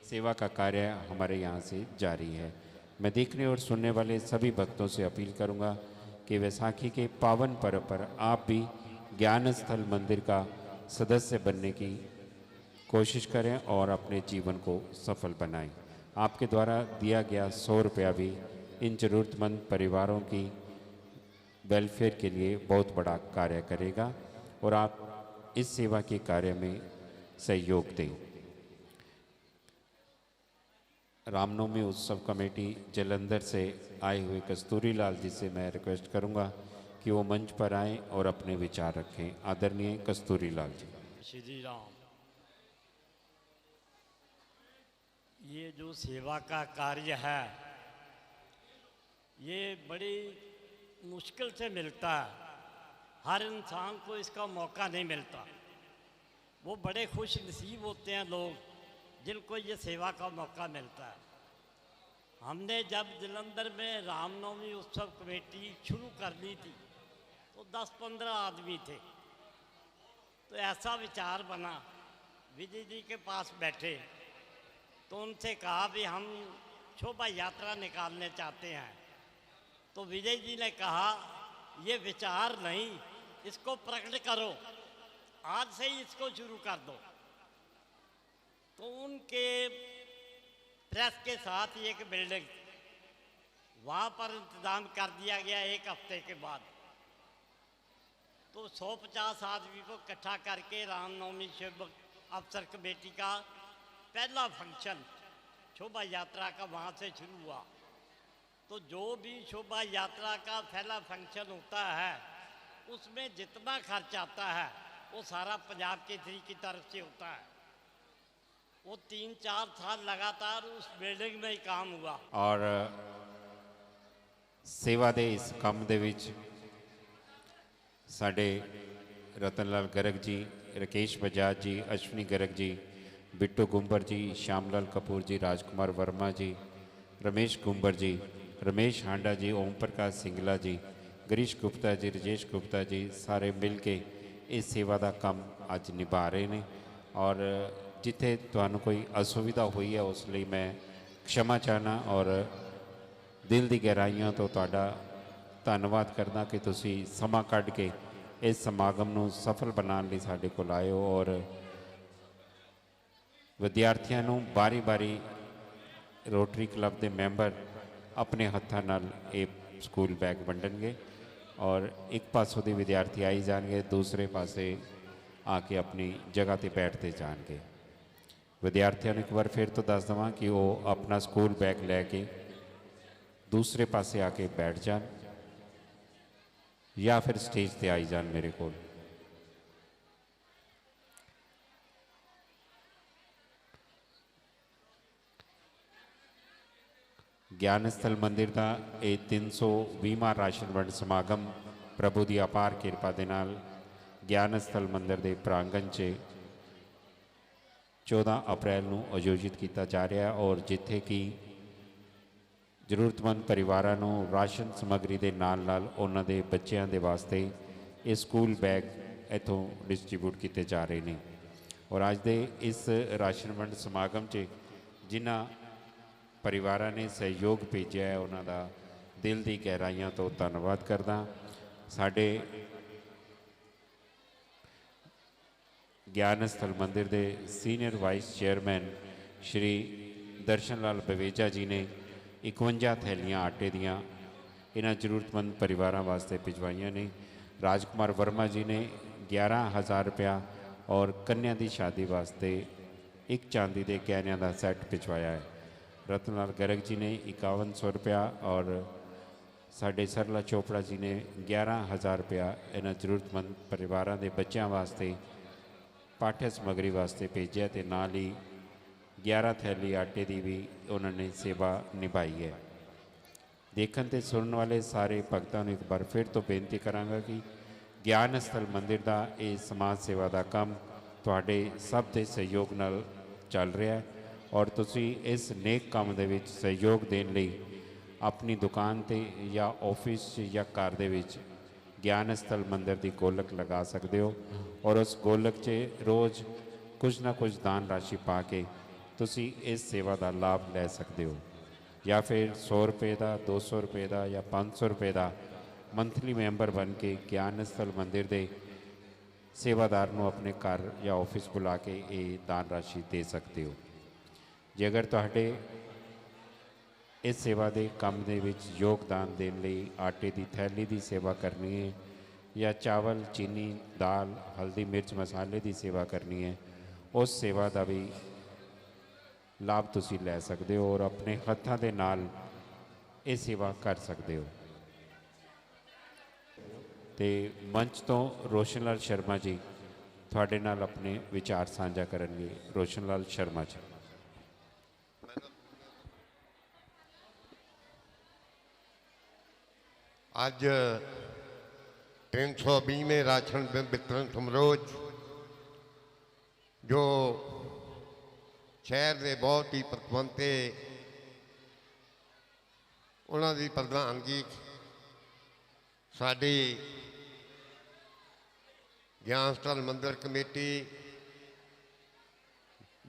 सेवा का कार्य हमारे यहाँ से जारी है। मैं देखने और सुनने वाले सभी भक्तों से अपील करूँगा कि वैसाखी के पावन पर्व पर आप भी ज्ञान स्थल मंदिर का सदस्य बनने की कोशिश करें और अपने जीवन को सफल बनाएं। आपके द्वारा दिया गया 100 रुपया भी इन ज़रूरतमंद परिवारों की वेलफेयर के लिए बहुत बड़ा कार्य करेगा और आप इस सेवा के कार्य में सहयोग दें। रामनवमी उत्सव कमेटी जलंधर से आए हुए कस्तूरी लाल जी से मैं रिक्वेस्ट करूंगा कि वो मंच पर आएं और अपने विचार रखें। आदरणीय कस्तूरी लाल जी। श्री राम। ये जो सेवा का कार्य है ये बड़ी मुश्किल से मिलता है, हर इंसान को इसका मौका नहीं मिलता। वो बड़े खुश नसीब होते हैं लोग जिनको ये सेवा का मौका मिलता है। हमने जब जलंधर में रामनवमी उत्सव कमेटी शुरू कर ली थी तो 10-15 आदमी थे, तो ऐसा विचार बना, विजय जी के पास बैठे तो उनसे कहा भी हम शोभा यात्रा निकालने चाहते हैं। तो विजय जी ने कहा ये विचार नहीं, इसको प्रकट करो, आज से ही इसको शुरू कर दो। तो उनके प्रेस के साथ ही एक बिल्डिंग वहाँ पर इंतज़ाम कर दिया गया। एक हफ्ते के बाद तो 150 आदमी को इकट्ठा करके रामनवमी शुभ अवसर कमेटी का पहला फंक्शन शोभा यात्रा का वहाँ से शुरू हुआ। तो जो भी शोभा यात्रा का पहला फंक्शन होता है उसमें जितना खर्च आता है वो सारा पंजाब केसरी की तरफ से होता है। वो 3-4 साल लगातार उस बिल्डिंग में ही काम हुआ। और सेवा दे इस काम दे विच साडे रतन लाल गर्ग जी, राकेश बजाज जी, अश्विनी गर्ग जी, बिट्टू गुंबर जी, श्यामलाल कपूर जी, राजकुमार वर्मा जी, रमेश गुंबर जी, रमेश हांडा जी, ओम प्रकाश सिंगला जी, गिरीश गुप्ता जी, राजेश गुप्ता जी सारे मिल के इस सेवा का काम अज निभा रहे हैं। और जिथे तुहानू कोई असुविधा हुई है उस लिए मैं क्षमा चाहना और दिल की गहराइयों तो तुहाडा धन्नवाद करना कि तुसी समा कढ़ के इस समागम नू सफल बनाने लई साडे कोल आए हो और विद्यार्थियों नू बारी बारी रोटरी क्लब के मैंबर अपने हत्थां नाल ये स्कूल बैग वंडणगे और एक पासों के विद्यार्थी आई जाएंगे, दूसरे पासे आके अपनी जगह पर बैठते जाएंगे। विद्यार्थियों ने एक बार फिर तो दस देवां कि वो अपना स्कूल बैग लैके दूसरे पासे आके बैठ जान या फिर स्टेज पे आई जान मेरे को। ज्ञान स्थल मंदिर का ये 320वां राशन वंड समागम प्रभु की अपार किरपा दे नाल ज्ञान स्थल मंदिर के प्रांगण च 14 अप्रैल को आयोजित किया जा रहा है और जिथे कि जरूरतमंद परिवारों को राशन समग्री के नाल नाल उन्हां दे बच्चों के वास्ते ये स्कूल बैग इतों डिस्ट्रीब्यूट किए जा रहे हैं। और अज के इस राशन वंड समागम च जिन्हां परिवारों ने सहयोग भेजा है उन्होंने दिल की गहराइयों तो धन्नवाद करदा। साडे ज्ञान स्थल मंदिर के सीनियर वाइस चेयरमैन श्री दर्शन लाल बवेजा जी ने 51 थैलियां आटे दियाँ इन्हां जरूरतमंद परिवारों वास्ते भिजवाइयां ने राजकुमार वर्मा जी ने 11,000 रुपया और कन्या की शादी वास्ते एक चांदी के गहनों का सैट भिजवाया है। रतनलाल गर्ग जी ने 5100 रुपया और साढ़े सरला चोपड़ा जी ने 11,000 रुपया इन्होंने जरूरतमंद परिवारों के बच्चों वास्ते पाठ्य समग्री वास्ते भेजा, तो नाल ही 11 थैली आटे की भी उन्होंने सेवा निभाई है। देखने ते सुनने वाले सारे भगतों को एक बार फिर तो बेनती करांगा कि ज्ञान स्थल मंदिर का ये समाज सेवा का काम तुहाडे सब के सहयोग नाल चल रहा है और तुसी इस नेक काम दे विच सहयोग देने लई अपनी दुकान ते या ऑफिस या घर दे विच ज्ञान स्थल मंदिर की गोलक लगा सकते हो और उस गोलक च रोज़ कुछ ना कुछ दान राशि पा के तुसी इस सेवा का लाभ ले सकते हो, या फिर 100 रुपये का, 200 रुपये का या 500 रुपये का मंथली मैंबर बन के ज्ञान स्थल मंदिर के सेवादार को अपने घर या ऑफिस बुला के ये दान राशि दे सकते हो। जे अगर तुहाडे इस सेवा के काम दे विच योगदान देने लई आटे की थैली की सेवा करनी है या चावल, चीनी, दाल, हल्दी, मिर्च, मसाले की सेवा करनी है, उस सेवा का भी लाभ तुसी ले सकते हो और अपने हत्थों के नाल ये सेवा कर सकते हो। तो मंच तो रोशन लाल शर्मा जी थोड़े नाल अपने विचार साझा करेंगे। रोशन लाल शर्मा जी। आज 320वें राशन वितरण समारोह जो शहर के बहुत ही पतवंते उन्होंने प्रधानगी साड़ी ज्ञान स्थल मंदिर कमेटी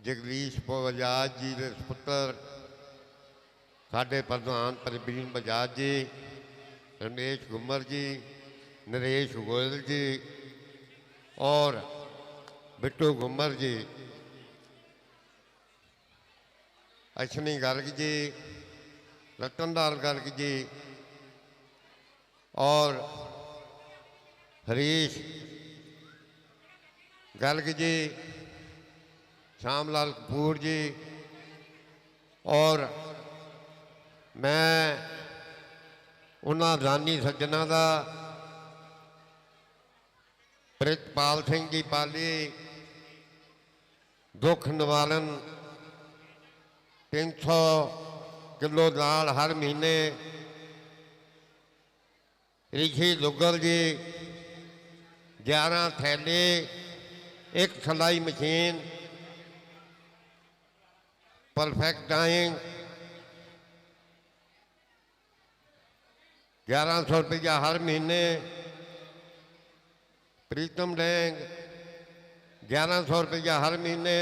जगदीश बजाज जी के सुपुत्र साढ़े प्रधान प्रवीण बजाज जी, रमेश गुम्मर जी, नरेश गोयल जी और बिट्टू गुम्मर जी, अश्विनी गर्ग जी, रतनलाल गर्ग जी और हरीश गर्ग जी, श्यामलाल कपूर जी और मैं उन्होंने दानी सज्जना का प्रितपाल सिंह जी पाली दुख निवारण 300 किलो दाल हर महीने, ऋषि दुग्गल जी 11 थैले, एक सिलाई मशीन, परफेक्ट डाइंग 1100 रुपया हर महीने, प्रीतम डैंग 1100 रुपया हर महीने,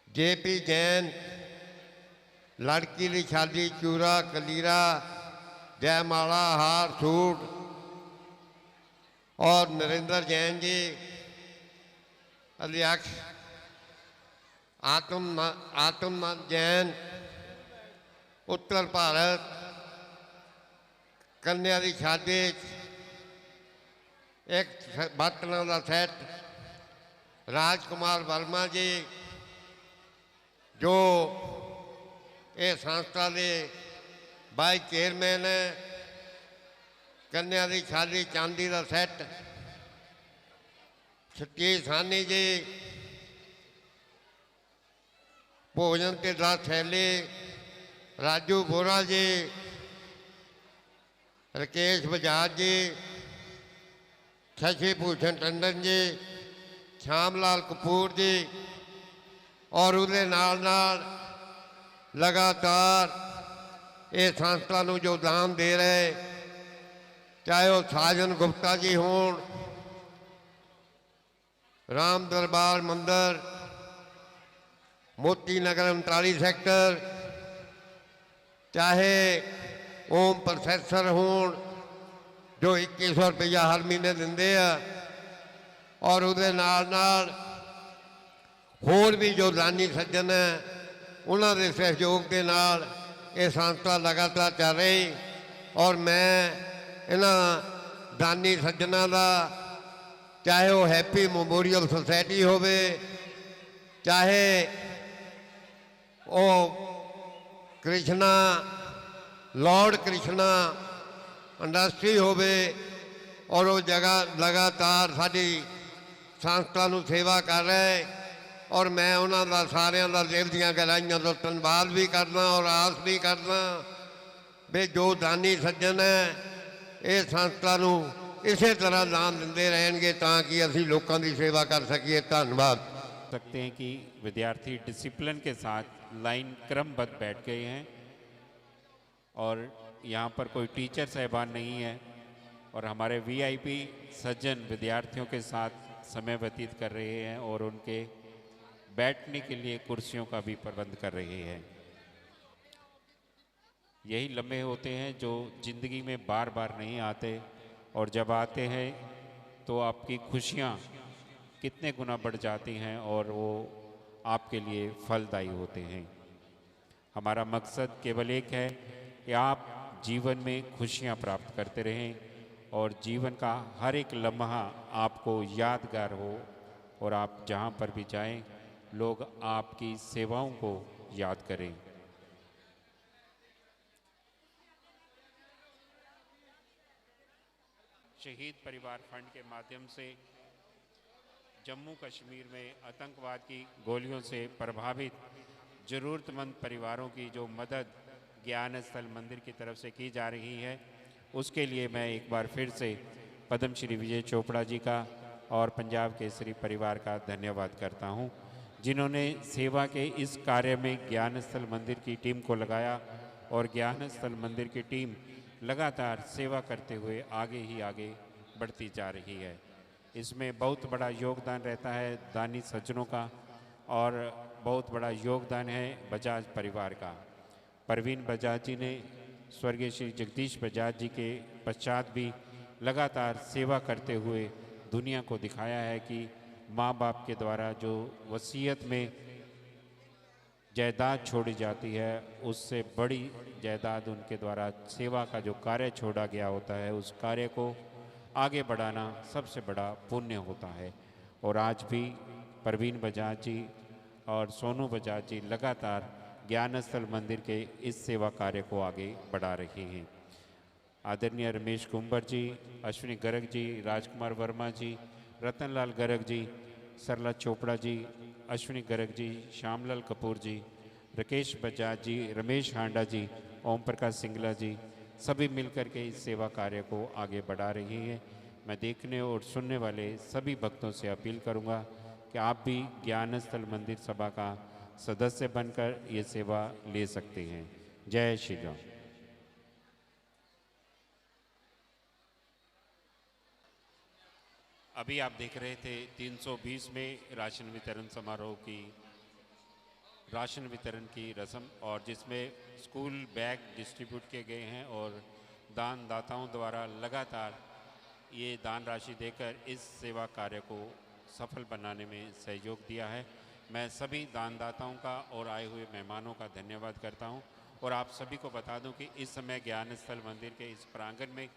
जेपी जैन लड़की की शादी चूरा कलीरा जयमाला हार सूट और नरेंद्र जैन जी अध्यक्ष आत्मनाथ जैन उत्तर भारत कन्या की शादी एक बर्तनों का सैट राजकुमार वर्मा जी जो ये संस्था के वाइस चेयरमैन है, कन्या की शादी चांदी का सैट सतीश सानी जी भोजन के 10 थैले, राजू बोरा जी, राकेश बजाज जी, शशि भूषण टंडन जी, श्यामलाल कपूर जी और उसके नाल लगातार ये संस्था को जो दान दे रहे, चाहे वो साजन गुप्ता जी हों, राम दरबार मंदिर मोती नगर 39 सेक्टर, चाहे ओम प्रोफेसर हों जो 2100 रुपया हर महीने देंगे और उसके नाल होर भी जो दानी सज्जन है उन्होंने सहयोग के नाल ये संस्था लगातार चल रही और मैं इन्ह ਦਾਨੀ ਸੱਜਣਾ ਦਾ, ਚਾਹੇ ਉਹ ਹੈਪੀ ਮੈਮੋਰੀਅਲ ਸੁਸਾਇਟੀ ਹੋਵੇ, ਚਾਹੇ ਉਹ ਕ੍ਰਿਸ਼ਨਾ ਲਾਰਡ ਕ੍ਰਿਸ਼ਨਾ ਇੰਡਸਟਰੀ ਹੋਵੇ, ਔਰ ਉਹ ਜਗ੍ਹਾ ਲਗਾਤਾਰ ਸਾਡੀ ਸੰਸਥਾ ਨੂੰ ਸੇਵਾ ਕਰ ਰਹੇ। ਔਰ ਮੈਂ ਉਹਨਾਂ ਦਾ ਸਾਰਿਆਂ ਦਾ ਦਿਲ ਦੀਆਂ ਗਹਿਰਾਈਆਂ ਤੋਂ ਧੰਨਵਾਦ ਵੀ ਕਰਦਾ ਔਰ ਆਸ ਵੀ ਕਰਦਾ ਵੀ ਜੋ ਦਾਨੀ ਸੱਜਣ ਹੈ ਇਹ ਸੰਸਥਾ ਨੂੰ ਇਸੇ ਤਰ੍ਹਾਂ ਦਾਨ ਦਿੰਦੇ ਰਹਿਣਗੇ ਤਾਂ ਕਿ ਅਸੀਂ ਲੋਕਾਂ ਦੀ ਸੇਵਾ कर सकिए। धन्यवाद। सकते हैं कि विद्यार्थी डिसिप्लिन के साथ लाइन क्रमबद्ध बैठ गए हैं और यहाँ पर कोई टीचर साहबान नहीं है और हमारे वीआईपी सज्जन विद्यार्थियों के साथ समय व्यतीत कर रहे हैं और उनके बैठने के लिए कुर्सियों का भी प्रबंध कर रहे हैं। यही लम्हे होते हैं जो ज़िंदगी में बार बार नहीं आते और जब आते हैं तो आपकी खुशियाँ कितने गुना बढ़ जाती हैं और वो आपके लिए फलदायी होते हैं। हमारा मकसद केवल एक है कि आप जीवन में खुशियाँ प्राप्त करते रहें और जीवन का हर एक लम्हा आपको यादगार हो और आप जहाँ पर भी जाएं लोग आपकी सेवाओं को याद करें। शहीद परिवार फंड के माध्यम से जम्मू कश्मीर में आतंकवाद की गोलियों से प्रभावित ज़रूरतमंद परिवारों की जो मदद ज्ञान स्थल मंदिर की तरफ से की जा रही है, उसके लिए मैं एक बार फिर से पद्म श्री विजय चोपड़ा जी का और पंजाब केसरी परिवार का धन्यवाद करता हूं, जिन्होंने सेवा के इस कार्य में ज्ञान स्थल मंदिर की टीम को लगाया और ज्ञान स्थल मंदिर की टीम लगातार सेवा करते हुए आगे ही आगे बढ़ती जा रही है। इसमें बहुत बड़ा योगदान रहता है दानी सज्जनों का और बहुत बड़ा योगदान है बजाज परिवार का। परवीन बजाज जी ने स्वर्गीय श्री जगदीश बजाज जी के पश्चात भी लगातार सेवा करते हुए दुनिया को दिखाया है कि माँ बाप के द्वारा जो वसीयत में जायदाद छोड़ी जाती है उससे बड़ी जायदाद उनके द्वारा सेवा का जो कार्य छोड़ा गया होता है उस कार्य को आगे बढ़ाना सबसे बड़ा पुण्य होता है। और आज भी परवीन बजाज जी और सोनू बजाज जी लगातार ज्ञान स्थल मंदिर के इस सेवा कार्य को आगे बढ़ा रहे हैं। आदरणीय रमेश कुंबर जी, अश्विनी गर्ग जी, राजकुमार वर्मा जी, रतनलाल गर्ग जी, सरला चोपड़ा जी, अश्विनी गर्ग जी, श्यामलाल कपूर जी, राकेश बजाज जी, रमेश हांडा जी, ओम प्रकाश सिंगला जी, सभी मिलकर के इस सेवा कार्य को आगे बढ़ा रही हैं। मैं देखने और सुनने वाले सभी भक्तों से अपील करूंगा कि आप भी ज्ञान स्थल मंदिर सभा का सदस्य बनकर ये सेवा ले सकते हैं। जय श्री राम। अभी आप देख रहे थे 320 में राशन वितरण समारोह की राशन वितरण की रस्म और जिसमें स्कूल बैग डिस्ट्रीब्यूट किए गए हैं और दानदाताओं द्वारा लगातार ये दान राशि देकर इस सेवा कार्य को सफल बनाने में सहयोग दिया है। मैं सभी दानदाताओं का और आए हुए मेहमानों का धन्यवाद करता हूं और आप सभी को बता दूं कि इस समय ज्ञान स्थल मंदिर के इस प्रांगण में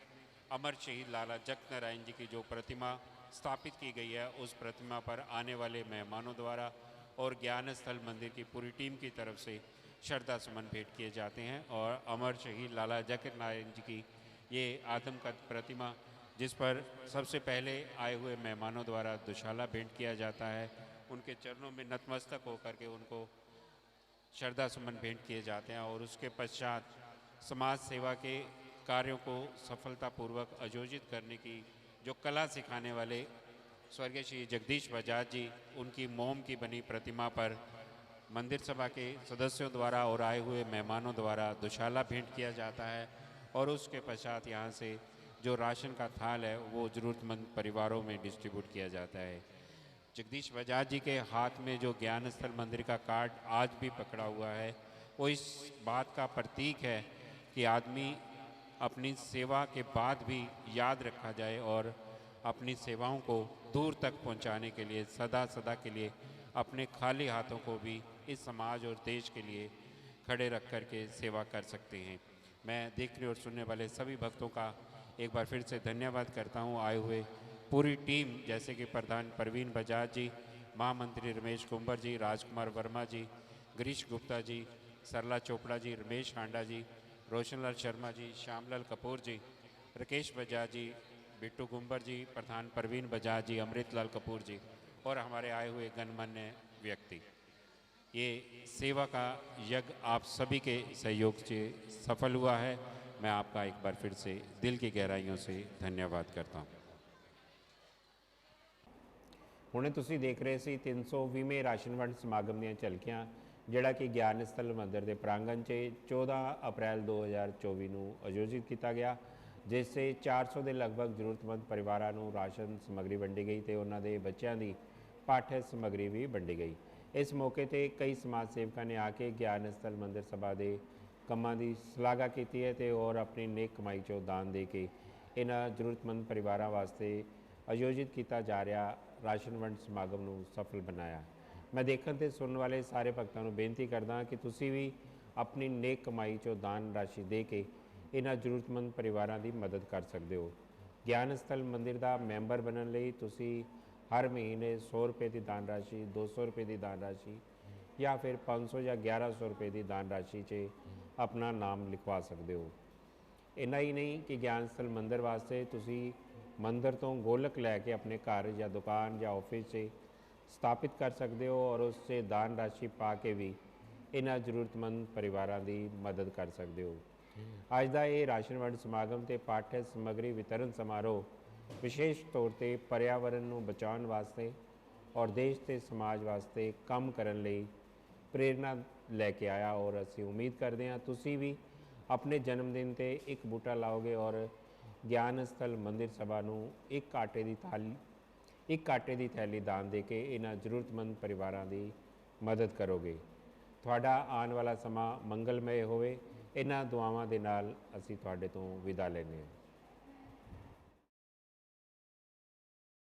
अमर शहीद लाला जगत नारायण जी की जो प्रतिमा स्थापित की गई है उस प्रतिमा पर आने वाले मेहमानों द्वारा और ज्ञान स्थल मंदिर की पूरी टीम की तरफ से श्रद्धा सुमन भेंट किए जाते हैं। और अमर शहीद लाला जगत नारायण जी की ये आत्मकथ प्रतिमा जिस पर सबसे पहले आए हुए मेहमानों द्वारा दुशाला भेंट किया जाता है, उनके चरणों में नतमस्तक होकर के उनको श्रद्धा सुमन भेंट किए जाते हैं और उसके पश्चात समाज सेवा के कार्यों को सफलतापूर्वक आयोजित करने की जो कला सिखाने वाले स्वर्गीय श्री जगदीश बजाज जी, उनकी मोम की बनी प्रतिमा पर मंदिर सभा के सदस्यों द्वारा और आए हुए मेहमानों द्वारा दुशाला भेंट किया जाता है और उसके पश्चात यहाँ से जो राशन का थाल है वो ज़रूरतमंद परिवारों में डिस्ट्रीब्यूट किया जाता है। जगदीश बजाज जी के हाथ में जो ज्ञान स्थल मंदिर का कार्ड आज भी पकड़ा हुआ है वो इस बात का प्रतीक है कि आदमी अपनी सेवा के बाद भी याद रखा जाए और अपनी सेवाओं को दूर तक पहुंचाने के लिए सदा सदा के लिए अपने खाली हाथों को भी इस समाज और देश के लिए खड़े रख कर के सेवा कर सकते हैं। मैं देखने और सुनने वाले सभी भक्तों का एक बार फिर से धन्यवाद करता हूँ आए हुए पूरी टीम, जैसे कि प्रधान परवीन बजाज जी, महामंत्री रमेश कुंवर जी, राजकुमार वर्मा जी, गिरीश गुप्ता जी, सरला चोपड़ा जी, रमेश हांडा जी, रोशनलाल शर्मा जी, श्यामलाल कपूर जी, राकेश बजाज जी, बिट्टू कुंवर जी, प्रधान परवीन बजाज जी, अमृतलाल कपूर जी और हमारे आए हुए गणमान्य व्यक्ति। ये सेवा का यज्ञ आप सभी के सहयोग से सफल हुआ है। मैं आपका एक बार फिर से दिल की गहराइयों से धन्यवाद करता हूँ। ਹੁਣੇ ਤੁਸੀਂ ਦੇਖ ਰਹੇ ਸੀ 320ਵੇਂ ਰਾਸ਼ਨ ਵੰਡ ਸਮਾਗਮ ਦੀਆਂ ਝਲਕੀਆਂ, ਜਿਹੜਾ ਕਿ ਗਿਆਨ ਸਥਲ ਮੰਦਿਰ ਦੇ ਪ੍ਰਾਂਗਣ 'ਚ 14 ਅਪ੍ਰੈਲ 2024 ਨੂੰ ਆਯੋਜਿਤ ਕੀਤਾ ਗਿਆ, ਜਿਸ 'ਤੇ 400 ਦੇ ਲਗਭਗ ਜ਼ਰੂਰਤਮੰਦ ਪਰਿਵਾਰਾਂ ਨੂੰ ਰਾਸ਼ਨ ਸਮੱਗਰੀ ਵੰਡੀ ਗਈ ਤੇ ਉਹਨਾਂ ਦੇ ਬੱਚਿਆਂ ਦੀ ਪਾਠ्य ਸਮੱਗਰੀ ਵੀ ਵੰਡੀ ਗਈ। ਇਸ ਮੌਕੇ 'ਤੇ ਕਈ ਸਮਾਜ ਸੇਵਕਾਂ ਨੇ ਆ ਕੇ ਗਿਆਨ ਸਥਲ ਮੰਦਿਰ ਸਭਾ ਦੇ ਕੰਮਾਂ ਦੀ ਸ਼ਲਾਘਾ ਕੀਤੀ ਹੈ ਤੇ ਔਰ ਆਪਣੀ ਨੇਕ ਕਮਾਈ 'ਚੋਂ ਦਾਨ ਦੇ ਕੇ ਇਹਨਾਂ ਜ਼ਰੂਰਤਮੰਦ ਪਰਿਵਾਰਾਂ ਵਾਸਤੇ ਆਯੋਜਿਤ ਕੀਤਾ ਜਾ ਰਿਹਾ ਰਾਸ਼ਨ ਵੰਡ ਸਮਾਗਮ ਨੂੰ ਸਫਲ ਬਣਾਇਆ। ਮੈਂ ਦੇਖਣ ਤੇ ਸੁਣਨ ਵਾਲੇ ਸਾਰੇ ਭਗਤਾਂ ਨੂੰ ਬੇਨਤੀ ਕਰਦਾ ਕਿ ਤੁਸੀਂ ਵੀ ਆਪਣੀ ਨੇਕ ਕਮਾਈ 'ਚੋਂ ਦਾਨ ਰਾਸ਼ੀ ਦੇ ਕੇ ਇਹਨਾਂ ਜ਼ਰੂਰਤਮੰਦ ਪਰਿਵਾਰਾਂ ਦੀ ਮਦਦ ਕਰ ਸਕਦੇ ਹੋ। ਗਿਆਨ ਸਥਲ ਮੰਦਿਰ ਦਾ ਮੈਂਬਰ ਬਣਨ ਲਈ ਤੁਸੀਂ ਹਰ ਮਹੀਨੇ 100 ਰੁਪਏ ਦੀ ਦਾਨ ਰਾਸ਼ੀ, 200 ਰੁਪਏ ਦੀ ਦਾਨ ਰਾਸ਼ੀ ਜਾਂ ਫਿਰ 500 ਜਾਂ 1100 ਰੁਪਏ ਦੀ ਦਾਨ ਰਾਸ਼ੀ 'ਚ ਆਪਣਾ ਨਾਮ ਲਿਖਵਾ ਸਕਦੇ ਹੋ। ਇੰਨਾ ਹੀ ਨਹੀਂ ਕਿ ਗਿਆਨ ਸਥਲ ਮੰਦਿਰ ਵਾਸਤੇ ਤੁਸੀਂ ਮੰਦਰ ਤੋਂ ਗੋਲਕ ਲੈ ਕੇ ਆਪਣੇ ਘਰ ਜਾਂ ਦੁਕਾਨ ਜਾਂ ਆਫਿਸ 'ਚ ਸਥਾਪਿਤ ਕਰ ਸਕਦੇ ਹੋ ਔਰ ਉਸ 'ਚ ਦਾਨ ਰਾਸ਼ੀ ਪਾ ਕੇ ਵੀ ਇਹਨਾਂ ਜ਼ਰੂਰਤਮੰਦ ਪਰਿਵਾਰਾਂ ਦੀ ਮਦਦ ਕਰ ਸਕਦੇ ਹੋ। ਅੱਜ ਦਾ ਇਹ ਰਾਸ਼ਨ ਵੰਡ ਸਮਾਗਮ ਤੇ ਪਾਠ्य ਸਮੱਗਰੀ ਵਿਤਰਨ ਸਮਾਰੋਹ ਵਿਸ਼ੇਸ਼ ਤੌਰ ਤੇ ਪਰਿਆਵਰਨ ਨੂੰ ਬਚਾਉਣ ਵਾਸਤੇ ਔਰ ਦੇਸ਼ ਤੇ ਸਮਾਜ ਵਾਸਤੇ ਕੰਮ ਕਰਨ ਲਈ ਪ੍ਰੇਰਨਾ ਲੈ ਕੇ ਆਇਆ ਔਰ ਅਸੀਂ ਉਮੀਦ ਕਰਦੇ ਹਾਂ ਤੁਸੀਂ ਵੀ ਆਪਣੇ ਜਨਮ ਦਿਨ 'ਤੇ ਇੱਕ ਬੂਟਾ ਲਾਓਗੇ ਔਰ ਗਿਆਨ ਸਥਲ ਮੰਦਿਰ ਸਭਾ ਨੂੰ ਇੱਕ ਆਟੇ ਦੀ ਥੈਲੀ ਦਾਨ ਦੇ ਕੇ ਇਹਨਾਂ ਜ਼ਰੂਰਤਮੰਦ ਪਰਿਵਾਰਾਂ ਦੀ ਮਦਦ ਕਰੋਗੇ। ਤੁਹਾਡਾ ਆਉਣ ਵਾਲਾ ਸਮਾਂ ਮੰਗਲਮਈ ਹੋਵੇ। ਇਹਨਾਂ ਦੁਆਵਾਂ ਦੇ ਨਾਲ ਅਸੀਂ ਤੁਹਾਡੇ ਤੋਂ ਵਿਦਾ ਲੈਂਦੇ ਹਾਂ।